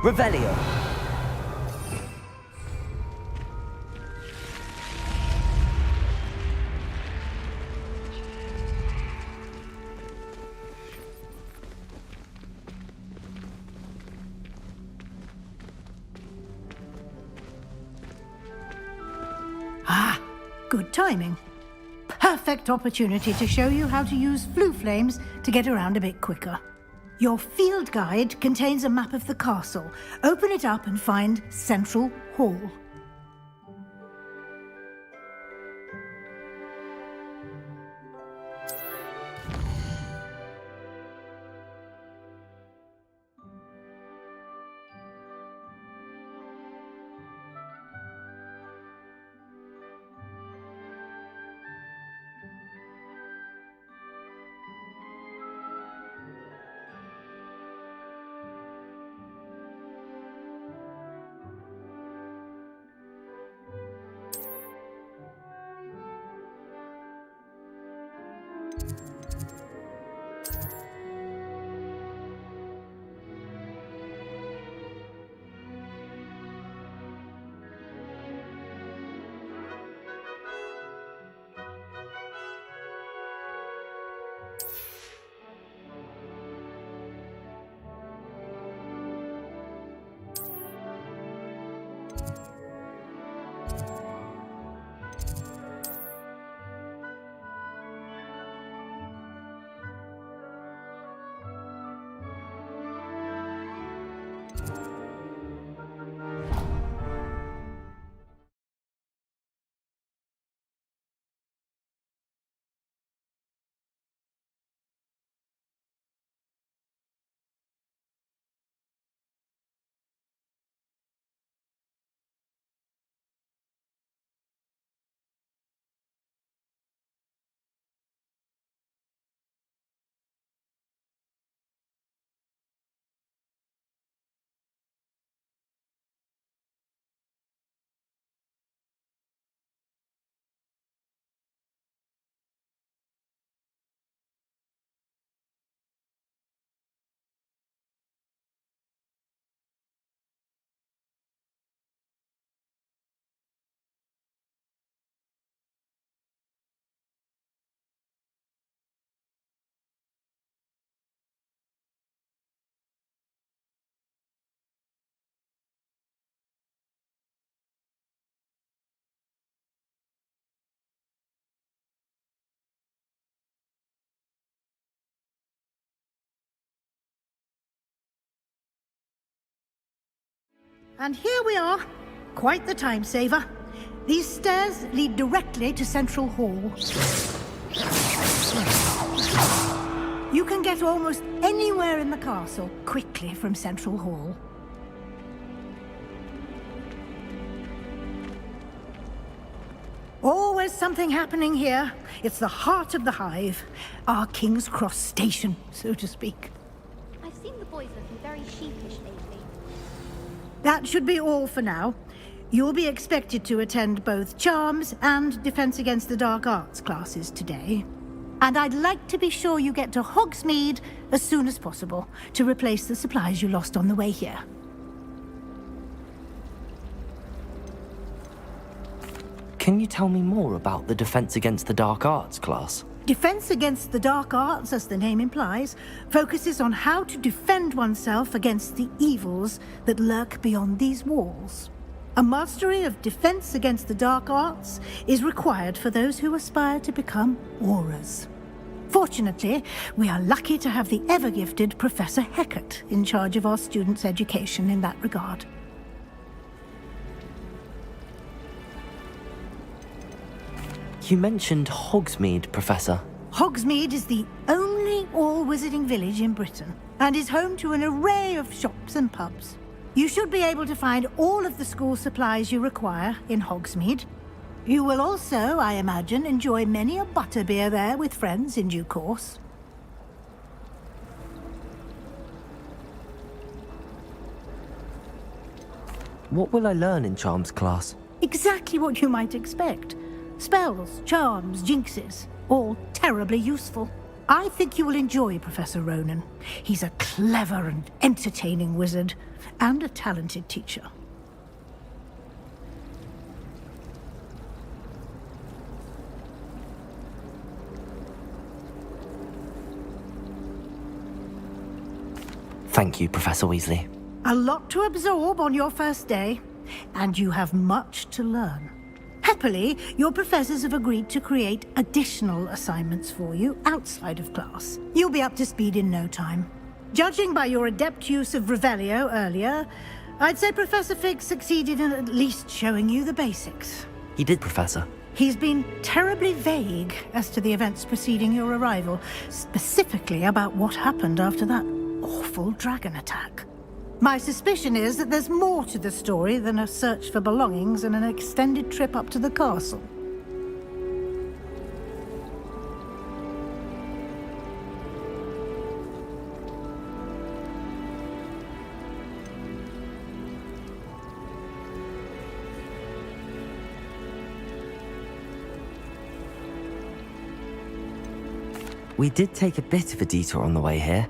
Revelio. Ah, good timing. Perfect opportunity to show you how to use flue flames to get around a bit quicker. Your field guide contains a map of the castle. Open it up and find Central Hall. And here we are. Quite the time saver. These stairs lead directly to Central Hall. You can get almost anywhere in the castle quickly from Central Hall. Always something happening here. It's the heart of the hive. Our King's Cross station, so to speak. I've seen the boys looking very sheepish lately. That should be all for now. You'll be expected to attend both Charms and Defense Against the Dark Arts classes today. And I'd like to be sure you get to Hogsmeade as soon as possible to replace the supplies you lost on the way here. Can you tell me more about the Defense Against the Dark Arts class? Defense Against the Dark Arts, as the name implies, focuses on how to defend oneself against the evils that lurk beyond these walls. A mastery of Defense Against the Dark Arts is required for those who aspire to become Aurors. Fortunately, we are lucky to have the ever-gifted Professor Hecat in charge of our students' education in that regard. You mentioned Hogsmeade, Professor. Hogsmeade is the only all-wizarding village in Britain and is home to an array of shops and pubs. You should be able to find all of the school supplies you require in Hogsmeade. You will also, I imagine, enjoy many a butterbeer there with friends in due course. What will I learn in Charms class? Exactly what you might expect. Spells, charms, jinxes, all terribly useful. I think you will enjoy Professor Ronan. He's a clever and entertaining wizard, and a talented teacher. Thank you, Professor Weasley. A lot to absorb on your first day, and you have much to learn. Happily, your professors have agreed to create additional assignments for you outside of class. You'll be up to speed in no time. Judging by your adept use of Revelio earlier, I'd say Professor Fig succeeded in at least showing you the basics. He did, Professor. He's been terribly vague as to the events preceding your arrival, specifically about what happened after that awful dragon attack. My suspicion is that there's more to the story than a search for belongings and an extended trip up to the castle. We did take a bit of a detour on the way here.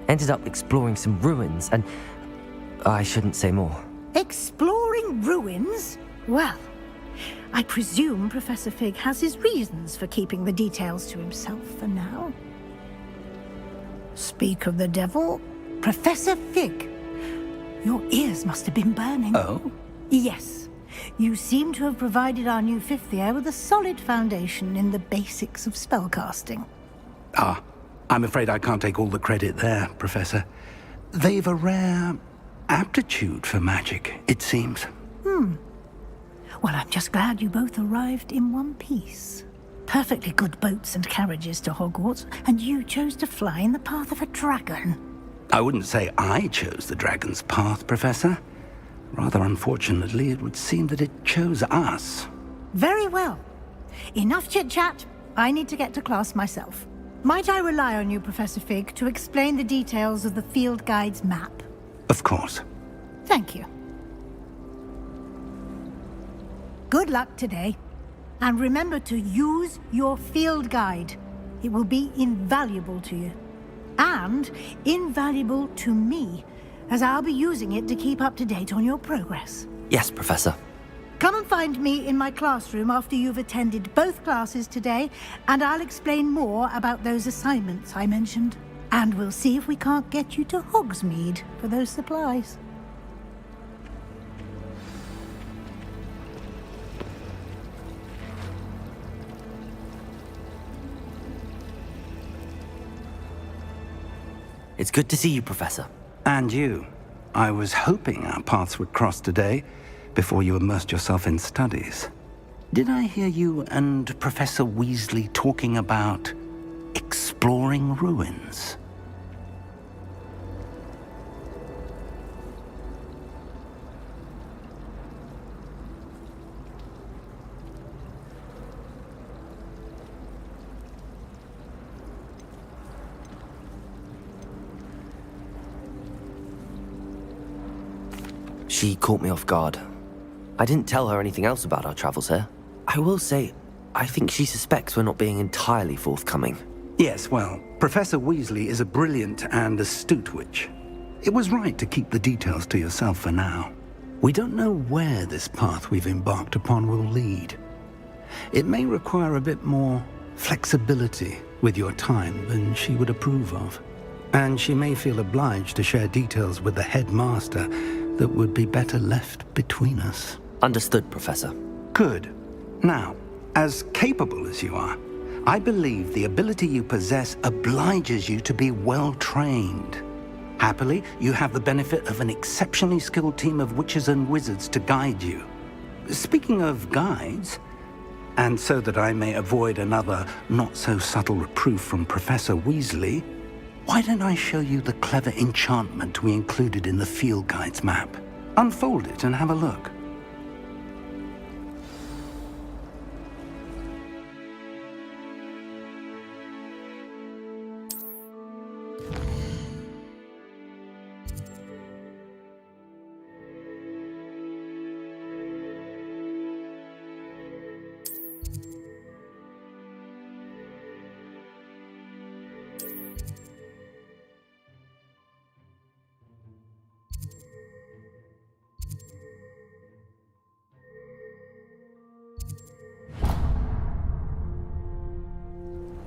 Ended up exploring some ruins and... I shouldn't say more. Exploring ruins? Well, I presume Professor Fig has his reasons for keeping the details to himself for now. Speak of the devil, Professor Fig. Your ears must have been burning. Oh? Yes. You seem to have provided our new fifth year with a solid foundation in the basics of spellcasting. Ah, I'm afraid I can't take all the credit there, Professor. They've a rare aptitude for magic, it seems. Well, I'm just glad you both arrived in one piece. Perfectly good boats and carriages to Hogwarts, and you chose to fly in the path of a dragon. I wouldn't say I chose the dragon's path, Professor. Rather unfortunately, it would seem that it chose us. Very well. Enough chit-chat. I need to get to class myself. Might I rely on you, Professor Fig, to explain the details of the field guide's map? Of course. Thank you. Good luck today. And remember to use your field guide. It will be invaluable to you. And invaluable to me, as I'll be using it to keep up to date on your progress. Yes, Professor. Come and find me in my classroom after you've attended both classes today, and I'll explain more about those assignments I mentioned. And we'll see if we can't get you to Hogsmeade for those supplies. It's good to see you, Professor. And you. I was hoping our paths would cross today, before you immersed yourself in studies. Did I hear you and Professor Weasley talking about exploring ruins? She caught me off guard. I didn't tell her anything else about our travels here. I will say, I think she suspects we're not being entirely forthcoming. Yes, well, Professor Weasley is a brilliant and astute witch. It was right to keep the details to yourself for now. We don't know where this path we've embarked upon will lead. It may require a bit more flexibility with your time than she would approve of. And she may feel obliged to share details with the headmaster that would be better left between us. Understood, Professor. Good. Now, as capable as you are, I believe the ability you possess obliges you to be well-trained. Happily, you have the benefit of an exceptionally skilled team of witches and wizards to guide you. Speaking of guides, and so that I may avoid another not-so-subtle reproof from Professor Weasley, why don't I show you the clever enchantment we included in the field guide's map? Unfold it and have a look.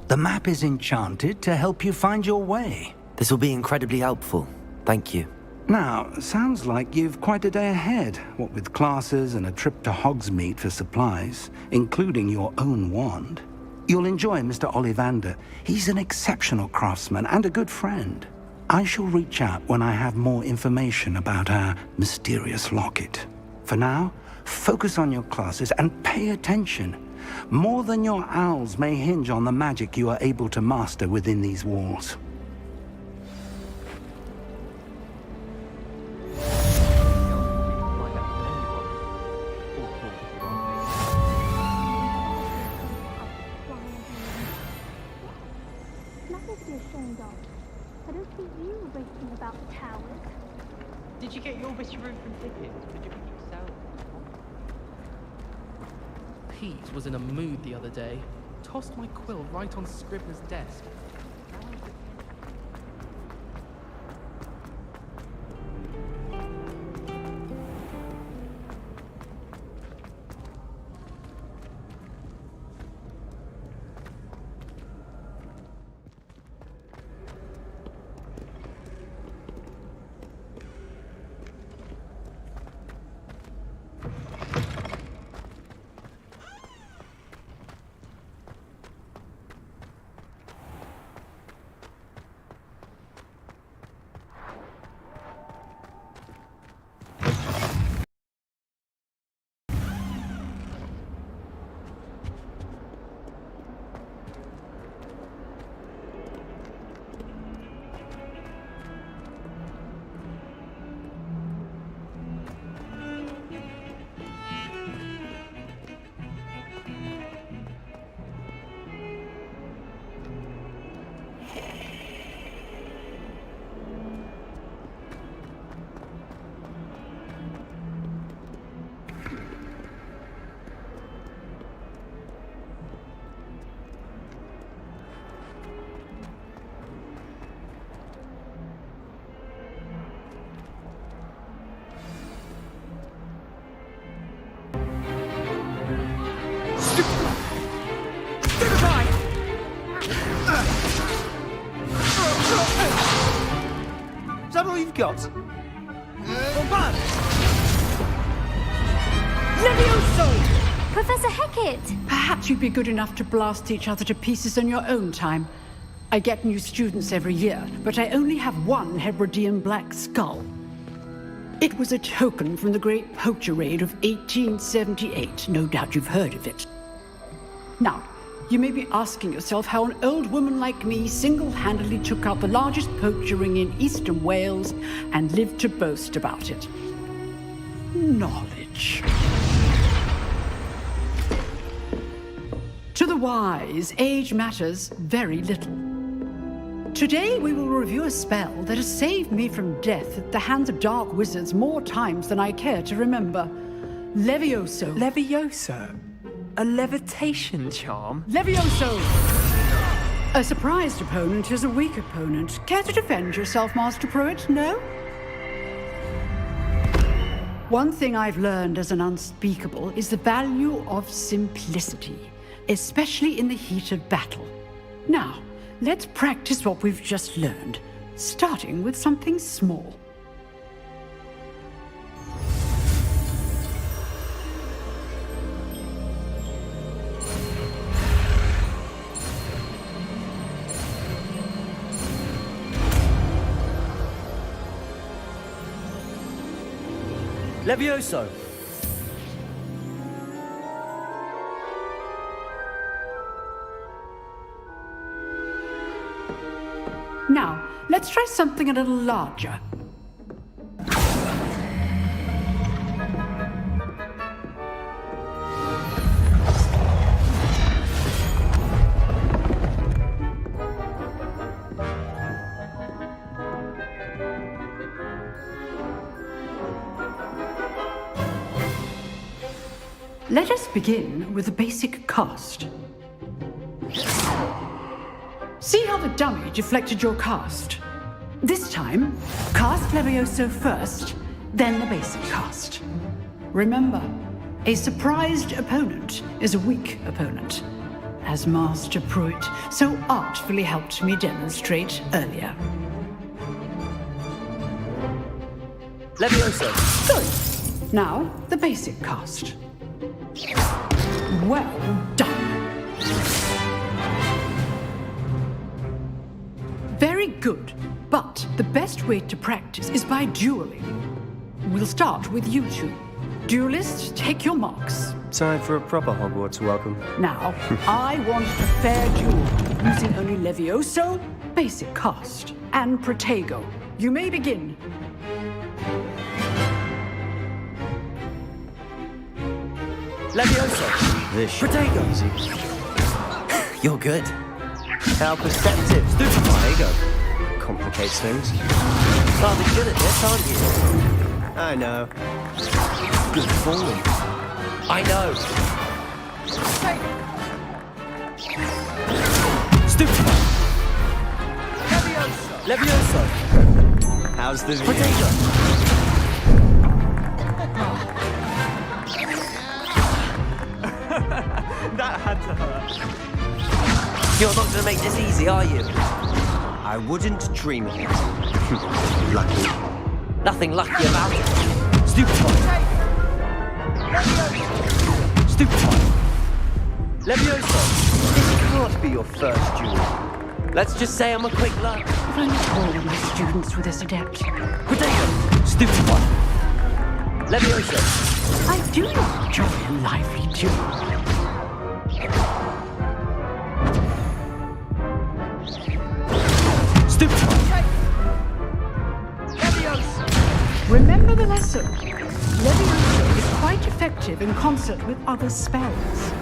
The map is enchanted to help you find your way. This will be incredibly helpful. Thank you. Now, sounds like you've quite a day ahead, what with classes and a trip to Hogsmeade for supplies, including your own wand. You'll enjoy Mr. Ollivander. He's an exceptional craftsman and a good friend. I shall reach out when I have more information about our mysterious locket. For now, focus on your classes and pay attention. More than your owls may hinge on the magic you are able to master within these walls. Nothing to be ashamed of. I don't see you racing about the towers. Did you get your wish room from Pippin? Did you bring yourself? Pete was in a mood the other day. Tossed my quill right on Scribner's desk. Is that all you've got? Bombard! Levioso! Professor Hecat! Perhaps you'd be good enough to blast each other to pieces in your own time. I get new students every year, but I only have one Hebridean black skull. It was a token from the Great Poacher Raid of 1878. No doubt you've heard of it. Now, you may be asking yourself how an old woman like me single-handedly took out the largest poacher ring in eastern Wales and lived to boast about it. Knowledge. To the wise, age matters very little. Today we will review a spell that has saved me from death at the hands of dark wizards more times than I care to remember. Levioso. Levioso? A levitation charm? Levioso! A surprised opponent is a weak opponent. Care to defend yourself, Master Pruitt? No? One thing I've learned as an unspeakable is the value of simplicity, especially in the heat of battle. Now, let's practice what we've just learned, starting with something small. Levioso! Now, let's try something a little larger. Let us begin with the basic cast. See how the dummy deflected your cast? This time, cast Levioso first, then the basic cast. Remember, a surprised opponent is a weak opponent, as Master Pruitt so artfully helped me demonstrate earlier. Levioso! Good. Now, the basic cast. Well done. Very good, but the best way to practice is by dueling. We'll start with you two. Duelists, take your marks. Time for a proper Hogwarts welcome. Now, I want a fair duel, using only Levioso, basic cast, and Protego. You may begin. Levioso! This should Protego! be easy. You're good. How perceptive. Stupefy. Complicates things. Rather good at this, aren't you? I know. Good form. I know. Stupefy. Levioso. How's the view? Protego. That had to hurt. You're not going to make this easy, are you? I wouldn't dream of it. Lucky. Nothing lucky about it. Stupefy. Stupefy. Levioso. This can't be your first duel. Let's just say I'm a quick learner. If only all of my students were this adept. Protego. Stupefy. Levioso. I do enjoy a lively duel. Remember the lesson. Levioso is quite effective in concert with other spells.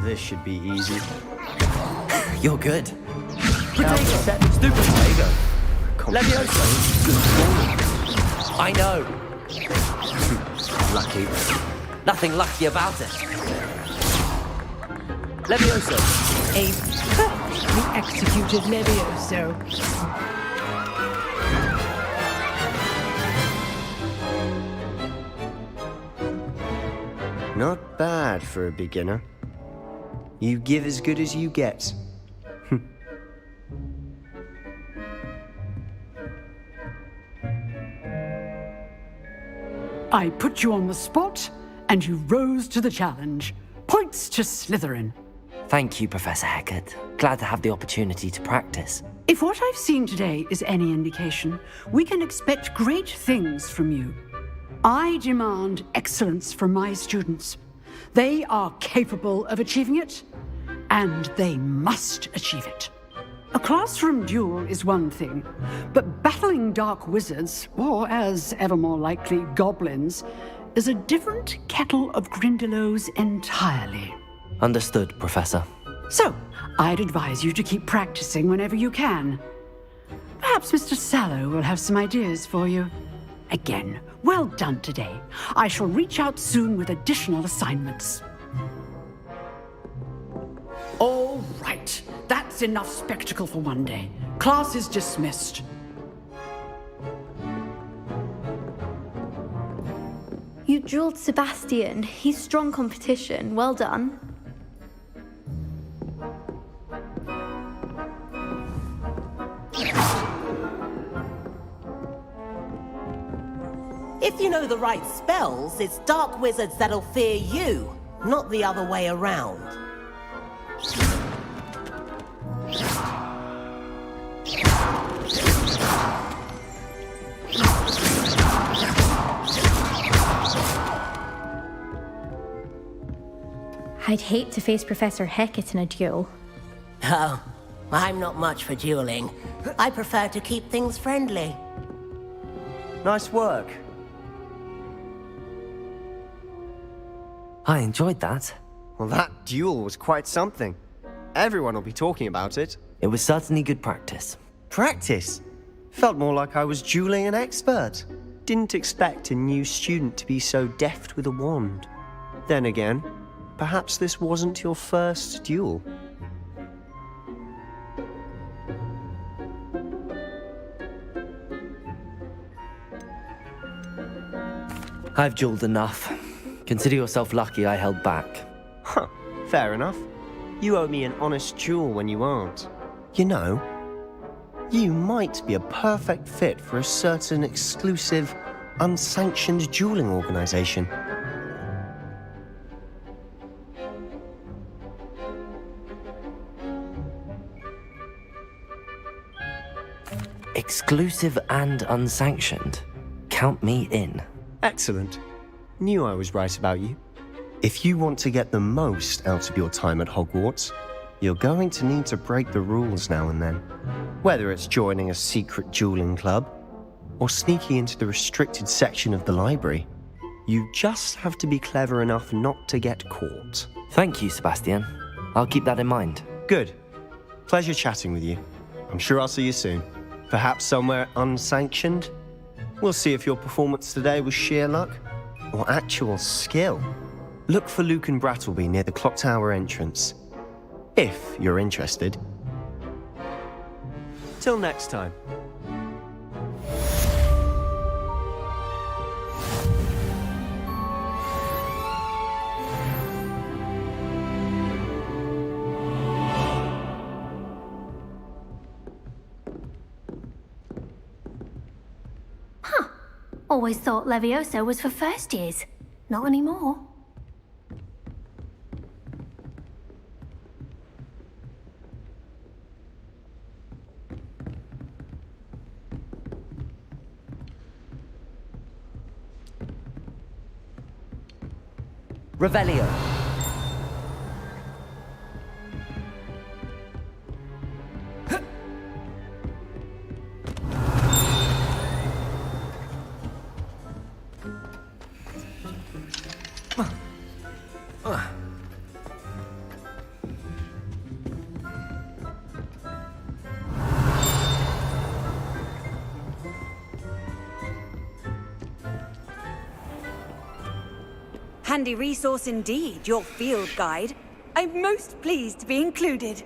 This should be easy. You're good. Stupid. There you go. Levioso. I know. Lucky. Nothing lucky about it. Levioso. A perfectly executed Levioso. Not bad for a beginner. You give as good as you get. I put you on the spot, and you rose to the challenge. Points to Slytherin. Thank you, Professor Hecat. Glad to have the opportunity to practice. If what I've seen today is any indication, we can expect great things from you. I demand excellence from my students. They are capable of achieving it, and they must achieve it. A classroom duel is one thing, but battling dark wizards, or as ever more likely, goblins, is a different kettle of Grindylows entirely. Understood, Professor. So, I'd advise you to keep practicing whenever you can. Perhaps Mr. Sallow will have some ideas for you. Again, well done today. I shall reach out soon with additional assignments. All right. That's enough spectacle for one day. Class is dismissed. You drilled Sebastian. He's strong competition. Well done. If you know the right spells, it's dark wizards that'll fear you, not the other way around. I'd hate to face Professor Hecat in a duel. Oh, I'm not much for dueling. I prefer to keep things friendly. Nice work. I enjoyed that. Well, that duel was quite something. Everyone will be talking about it. It was certainly good practice. Practice? Felt more like I was dueling an expert. Didn't expect a new student to be so deft with a wand. Then again, perhaps this wasn't your first duel. I've dueled enough. Consider yourself lucky I held back. Huh, fair enough. You owe me an honest duel when you aren't. You know, you might be a perfect fit for a certain exclusive, unsanctioned dueling organization. Exclusive and unsanctioned. Count me in. Excellent. Knew I was right about you. If you want to get the most out of your time at Hogwarts, you're going to need to break the rules now and then. Whether it's joining a secret dueling club, or sneaking into the restricted section of the library, you just have to be clever enough not to get caught. Thank you, Sebastian. I'll keep that in mind. Good. Pleasure chatting with you. I'm sure I'll see you soon. Perhaps somewhere unsanctioned? We'll see if your performance today was sheer luck or actual skill. Look for Luke and Brattleby near the clock tower entrance, if you're interested. Till next time. Always thought Levioso was for first years. Not anymore. Revelio. handy resource indeed, your field guide. I'm most pleased to be included.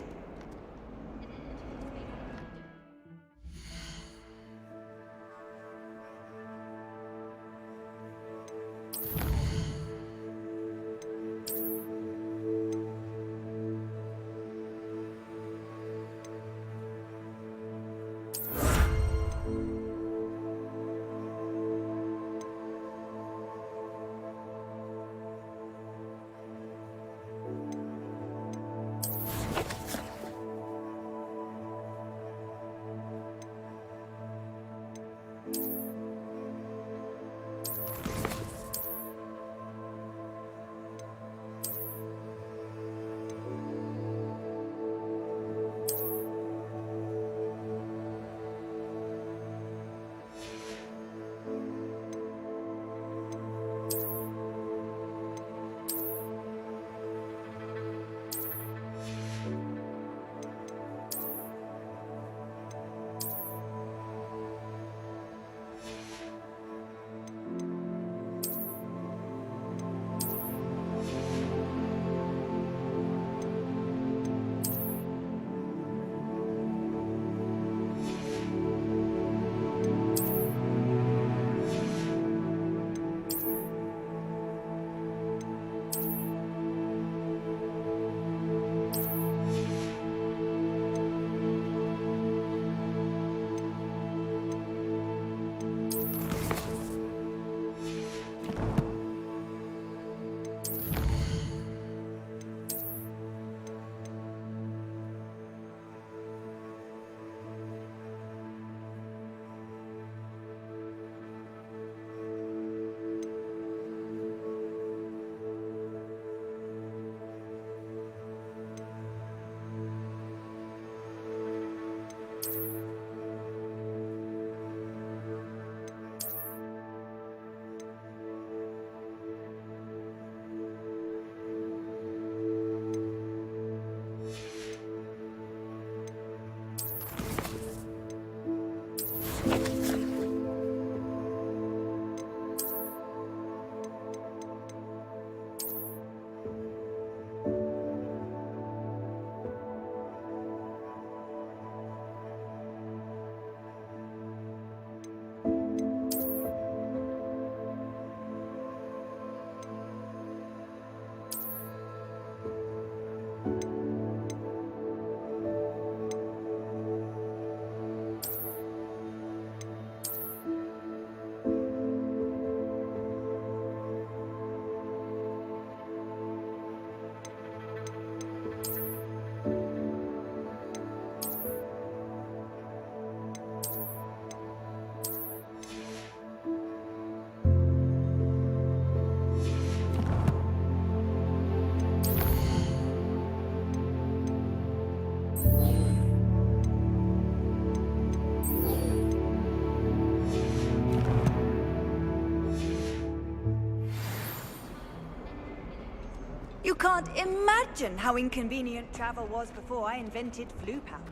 You can't imagine how inconvenient travel was before I invented flu powder.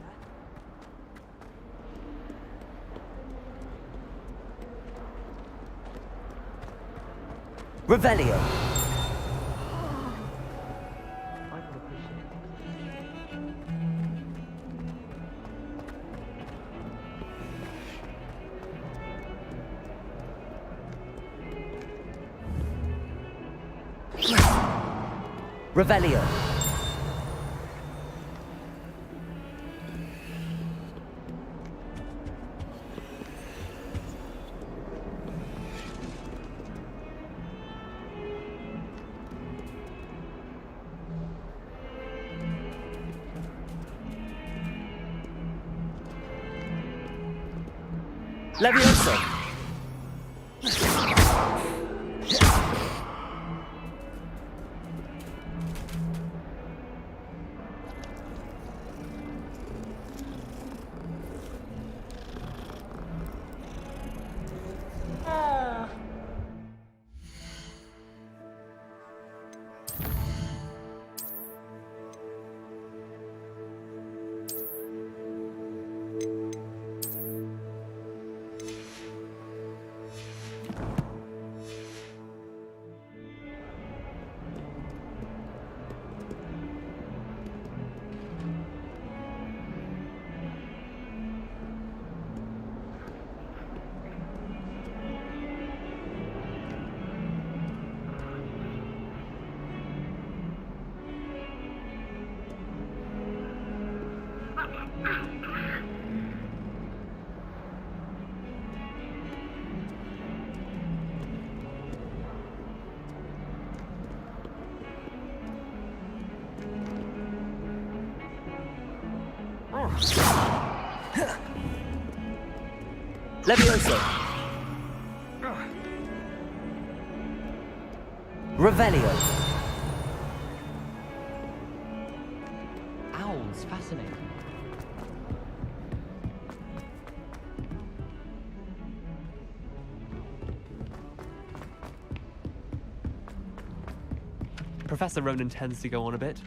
Revelio. Revelio. Levioso. Levioso. Revelio. Owls, fascinating. Professor Ronan tends to go on a bit.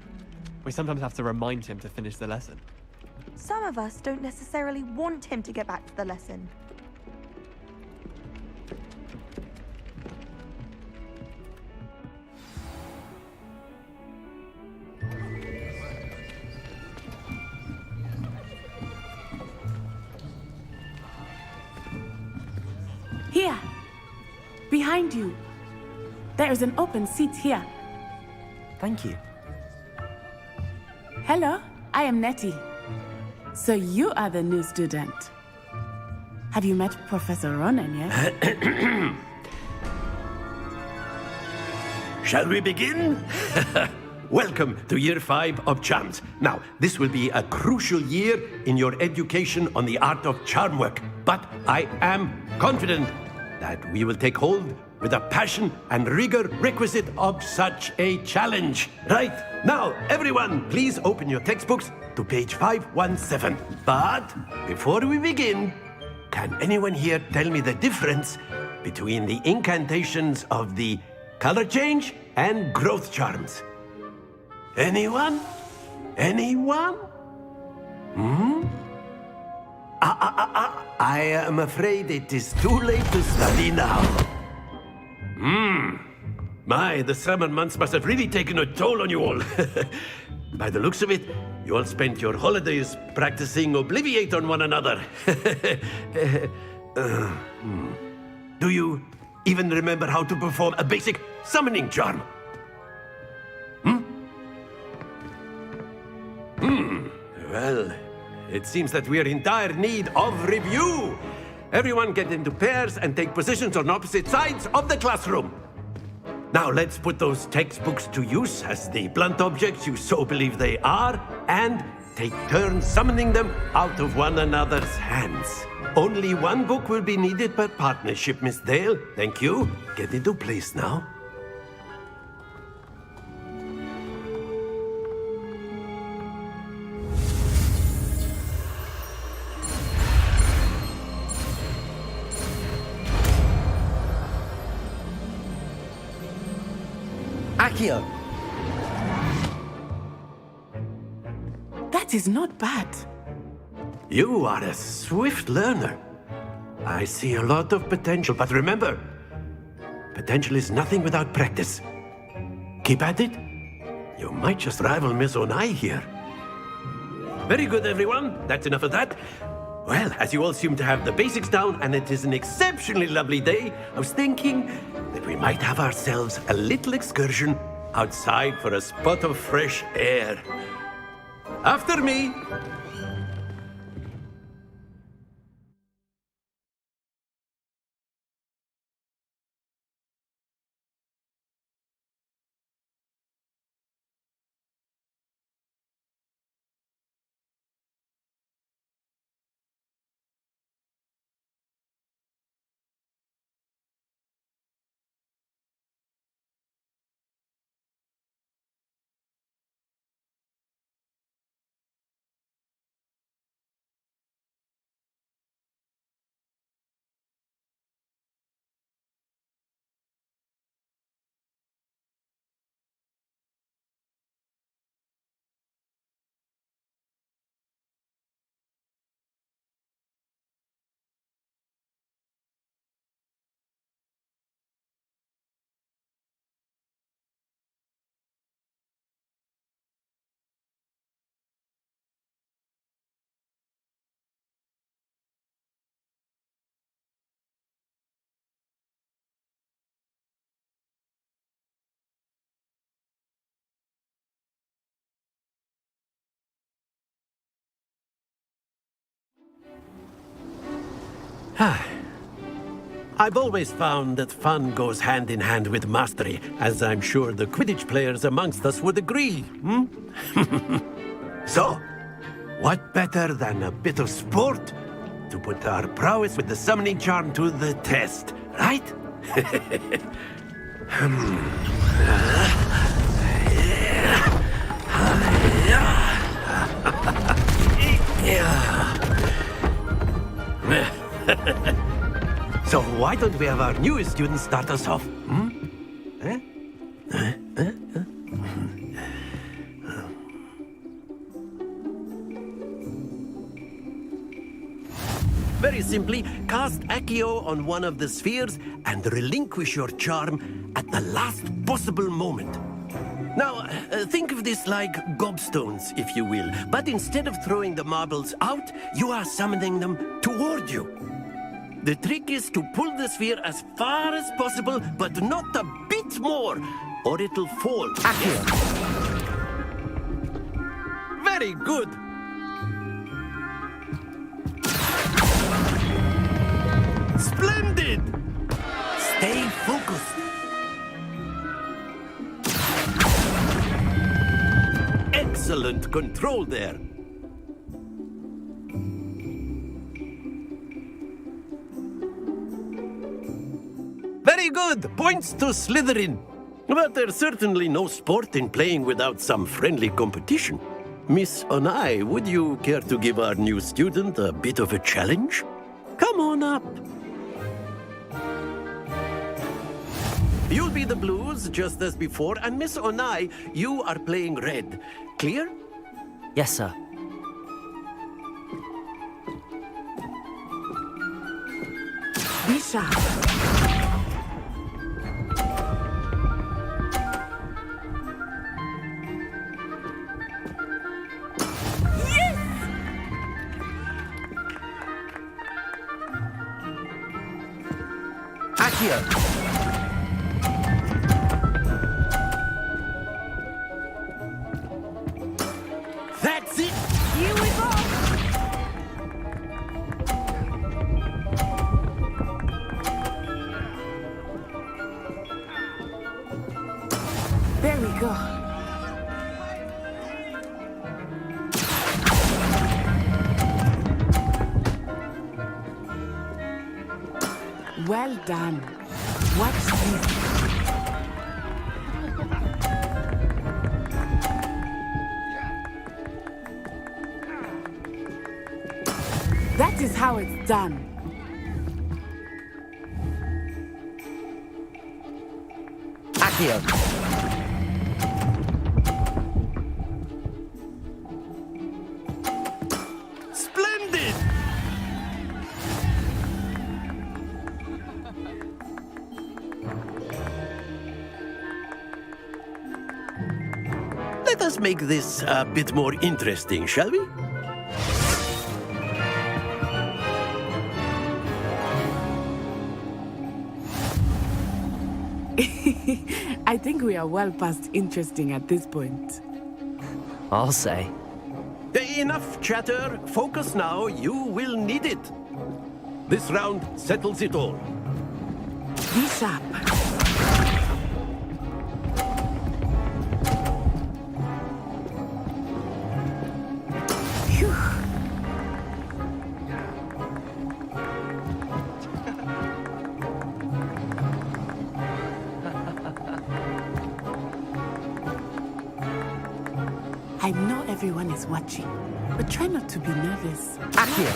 We sometimes have to remind him to finish the lesson. Some of us don't necessarily want him to get back to the lesson. Here! Behind you! There is an open seat here. Thank you. Hello, I am Nettie. So you are the new student. Have you met Professor Ronan yet? Shall we begin? Welcome to Year 5 of Charms. Now, this will be a crucial year in your education on the art of charm work, but I am confident that we will take hold with the passion and rigor requisite of such a challenge. Right, now, everyone, please open your textbooks to page 517. But before we begin, can anyone here tell me the difference between the incantations of the color change and growth charms? Anyone? Anyone? I am afraid it is too late to study now. My, the summer months must have really taken a toll on you all. By the looks of it, you all spent your holidays practicing Obliviate on one another. Do you even remember how to perform a basic summoning charm? Well, it seems that we are in dire need of review. Everyone get into pairs and take positions on opposite sides of the classroom. Now let's put those textbooks to use as the blunt objects you so believe they are, and take turns summoning them out of one another's hands. Only one book will be needed per partnership, Miss Dale. Thank you. Get into place now. Accio. That is not bad. You are a swift learner. I see a lot of potential, but remember, potential is nothing without practice. Keep at it. You might just rival Miss Onai here. Very good, everyone. That's enough of that. Well, as you all seem to have the basics down, and it is an exceptionally lovely day, I was thinking that we might have ourselves a little excursion outside for a spot of fresh air. After me. I've always found that fun goes hand in hand with mastery, as I'm sure the Quidditch players amongst us would agree, So, What better than a bit of sport to put our prowess with the summoning charm to the test, right? So why don't we have our newest student start us off? Very simply, cast Accio on one of the spheres and relinquish your charm at the last possible moment. Now, think of this like gobstones, if you will, but instead of throwing the marbles out, you are summoning them toward you. The trick is to pull the sphere as far as possible, but not a bit more, or it'll fall. Accio. Very good. Splendid! Stay focused. Excellent control there. Very good. Points to Slytherin. But there's certainly no sport in playing without some friendly competition. Miss Onai, would you care to give our new student a bit of a challenge? Come on up. You'll be the blues, just as before, and Miss Onai, you are playing red. Clear? Yes, sir. Be sharp. Accio. That's it! Here we go! There we go. Well done. Watch this. That is how it's done. Accio. Splendid! Let us make this a bit more interesting, shall we? I think we are well past interesting at this point. I'll say. Enough chatter. Focus now. You will need it. This round settles it all. Be sharp. Phew. I know everyone is watching, but try not to be nervous. Accio.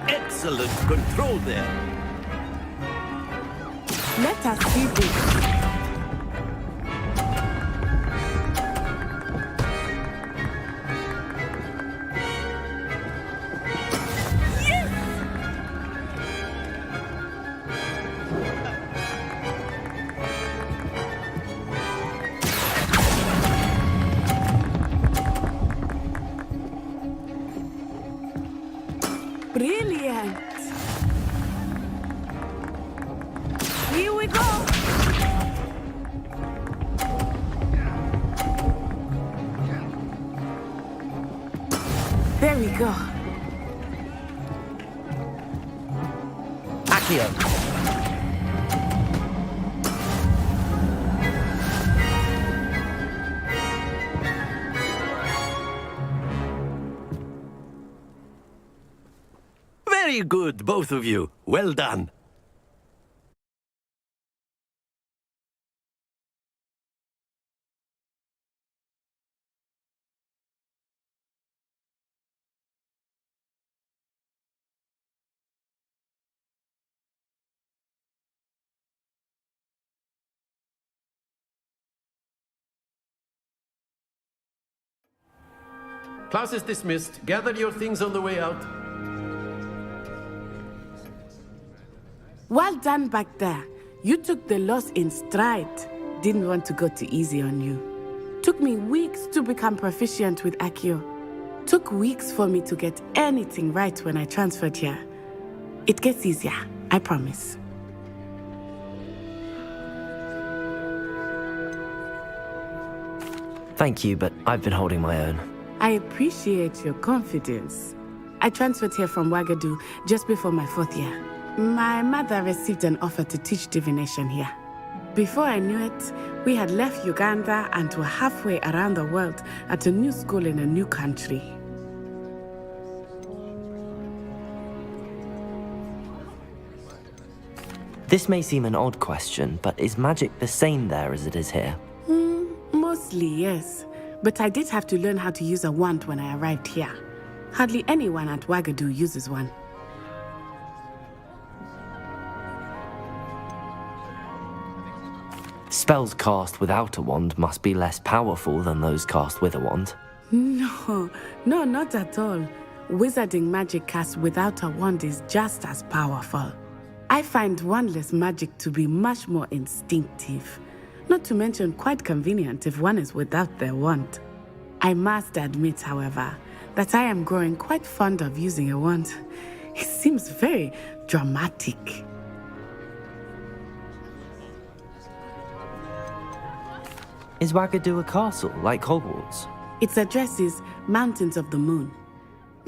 Excellent control there. Let us see this. Brilliant! Here we go! There we go. Accio. Very good, both of you. Well done. Class is dismissed. Gather your things on the way out. Well done back there. You took the loss in stride. Didn't want to go too easy on you. Took me weeks to become proficient with Accio. Took weeks for me to get anything right when I transferred here. It gets easier, I promise. Thank you, but I've been holding my own. I appreciate your confidence. I transferred here from Wagadu just before my 4th year. My mother received an offer to teach divination here. Before I knew it, we had left Uganda and were halfway around the world at a new school in a new country. This may seem an odd question, but is magic the same there as it is here? Mostly, yes. But I did have to learn how to use a wand when I arrived here. Hardly anyone at Wagadu uses one. Spells cast without a wand must be less powerful than those cast with a wand. No, not at all. Wizarding magic cast without a wand is just as powerful. I find wandless magic to be much more instinctive. Not to mention quite convenient if one is without their wand. I must admit, however, that I am growing quite fond of using a wand. It seems very dramatic. Is Wagadu a castle, like Hogwarts? Its address is Mountains of the Moon.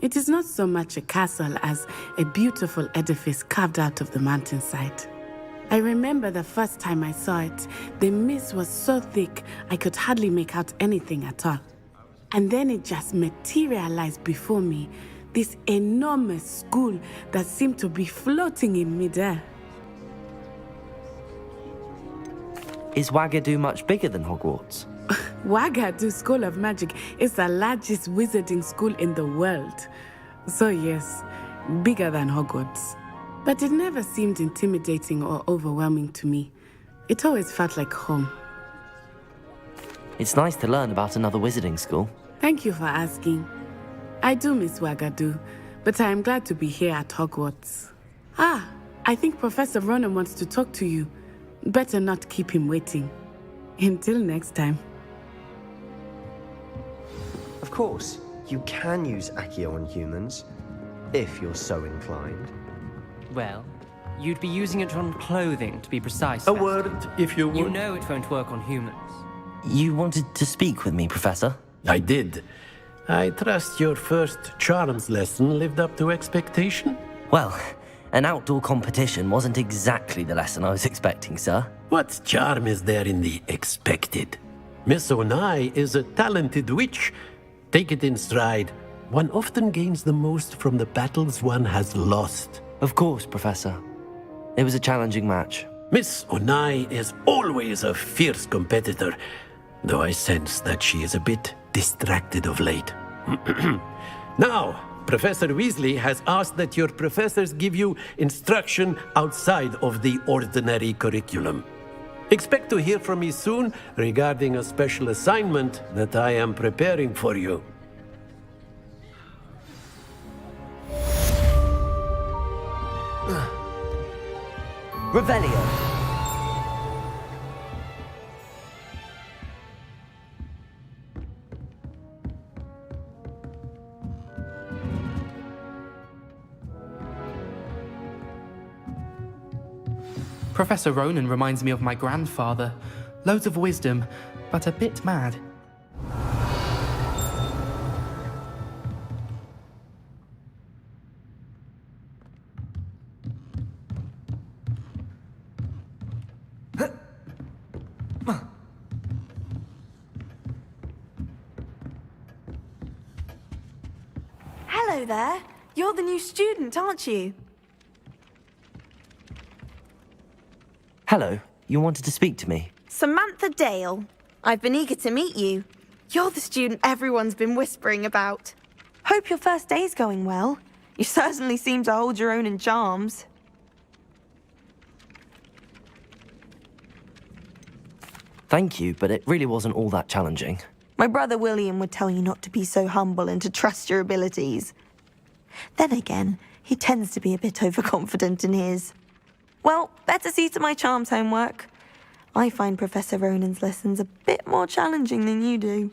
It is not so much a castle as a beautiful edifice carved out of the mountainside. I remember the first time I saw it, the mist was so thick I could hardly make out anything at all. And then it just materialized before me, this enormous school that seemed to be floating in midair. Is Wagadu much bigger than Hogwarts? Wagadu School of Magic is the largest wizarding school in the world. So yes, bigger than Hogwarts. But it never seemed intimidating or overwhelming to me. It always felt like home. It's nice to learn about another wizarding school. Thank you for asking. I do miss Wagadu, but I am glad to be here at Hogwarts. Ah, I think Professor Ronan wants to talk to you. Better not keep him waiting. Until next time. Of course, you can use Accio on humans, if you're so inclined. Well, you'd be using it on clothing, to be precise. A word, if you would. You know it won't work on humans. You wanted to speak with me, Professor? I did. I trust your first charms lesson lived up to expectation? Well, an outdoor competition wasn't exactly the lesson I was expecting, sir. What charm is there in the expected? Miss Onai is a talented witch. Take it in stride. One often gains the most from the battles one has lost. Of course, Professor. It was a challenging match. Miss Onai is always a fierce competitor, though I sense that she is a bit distracted of late. Now, Professor Weasley has asked that your professors give you instruction outside of the ordinary curriculum. Expect to hear from me soon regarding a special assignment that I am preparing for you. Revelio. Professor Ronan reminds me of my grandfather. Loads of wisdom, but a bit mad. Hello there. You're the new student, aren't you? Hello, you wanted to speak to me? Samantha Dale. I've been eager to meet you. You're the student everyone's been whispering about. Hope your first day's going well. You certainly seem to hold your own in charms. Thank you, but it really wasn't all that challenging. My brother William would tell you not to be so humble and to trust your abilities. Then again, he tends to be a bit overconfident in his. Well, better see to my charms homework. I find Professor Ronan's lessons a bit more challenging than you do.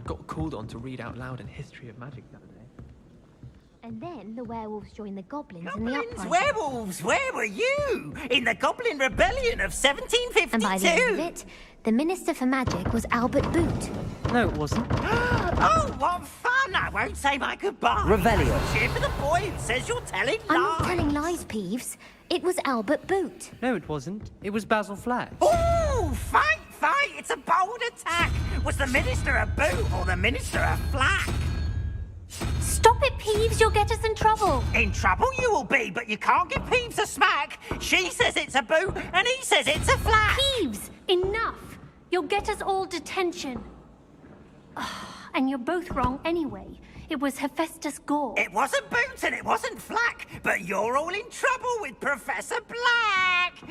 Got called on to read out loud a history of magic the other day. And then the werewolves joined the goblins in the uprising. Werewolves, where were you? In the Goblin Rebellion of 1752? And by the end of it, the Minister for Magic was Albert Boot. No, it wasn't. Oh, what fun! I won't say my goodbye. Revelio. Cheer for the boy who says you're telling lies. I'm not telling lies, Peeves. It was Albert Boot. No, it wasn't. It was Basil Flack. Ooh, fight! It's a bold attack. Was the Minister a boot or the Minister a flack? Stop it, Peeves. You'll get us in trouble. In trouble you will be, but you can't give Peeves a smack. She says it's a boot, and he says it's a flack. Peeves, enough. You'll get us all detention. And you're both wrong anyway. It was Hephaestus Gore. It wasn't boot and it wasn't flack, but you're all in trouble with Professor Black.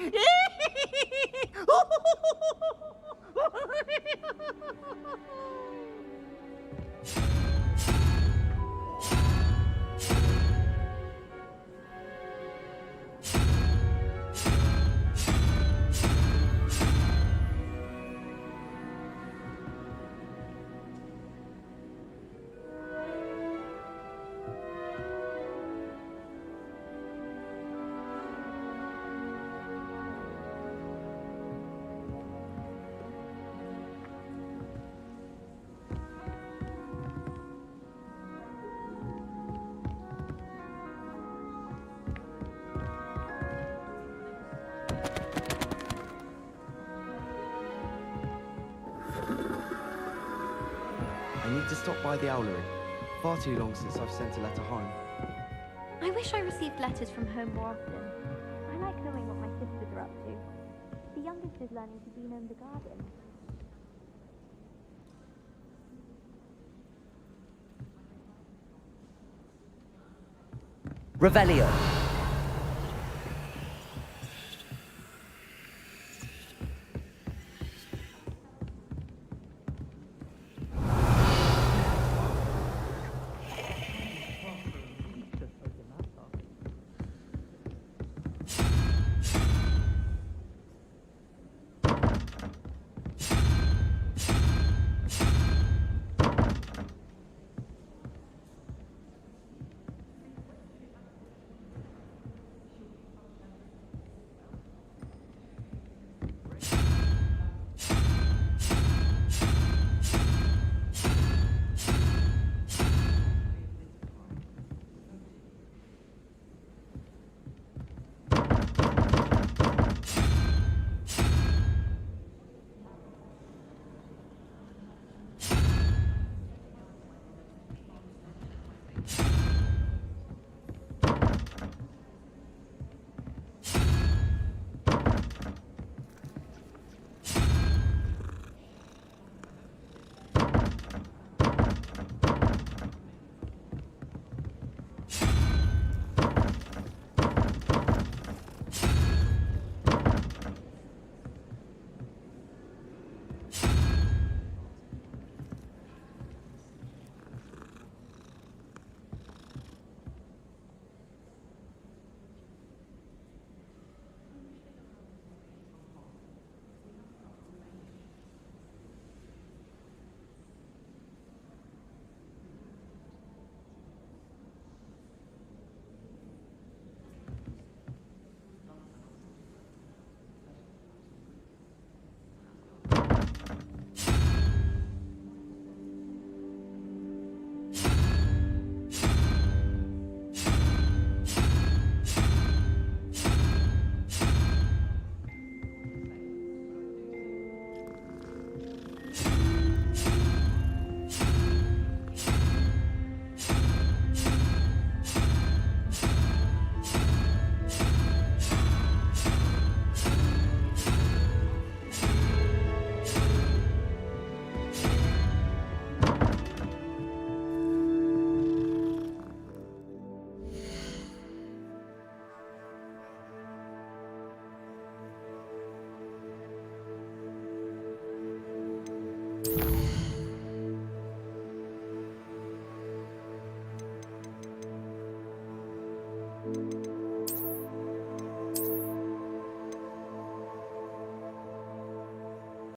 I need to stop by the owlery. Far too long since I've sent a letter home. I wish I received letters from home more often. I like knowing what my sisters are up to. The youngest is learning to genome the garden. Revelio.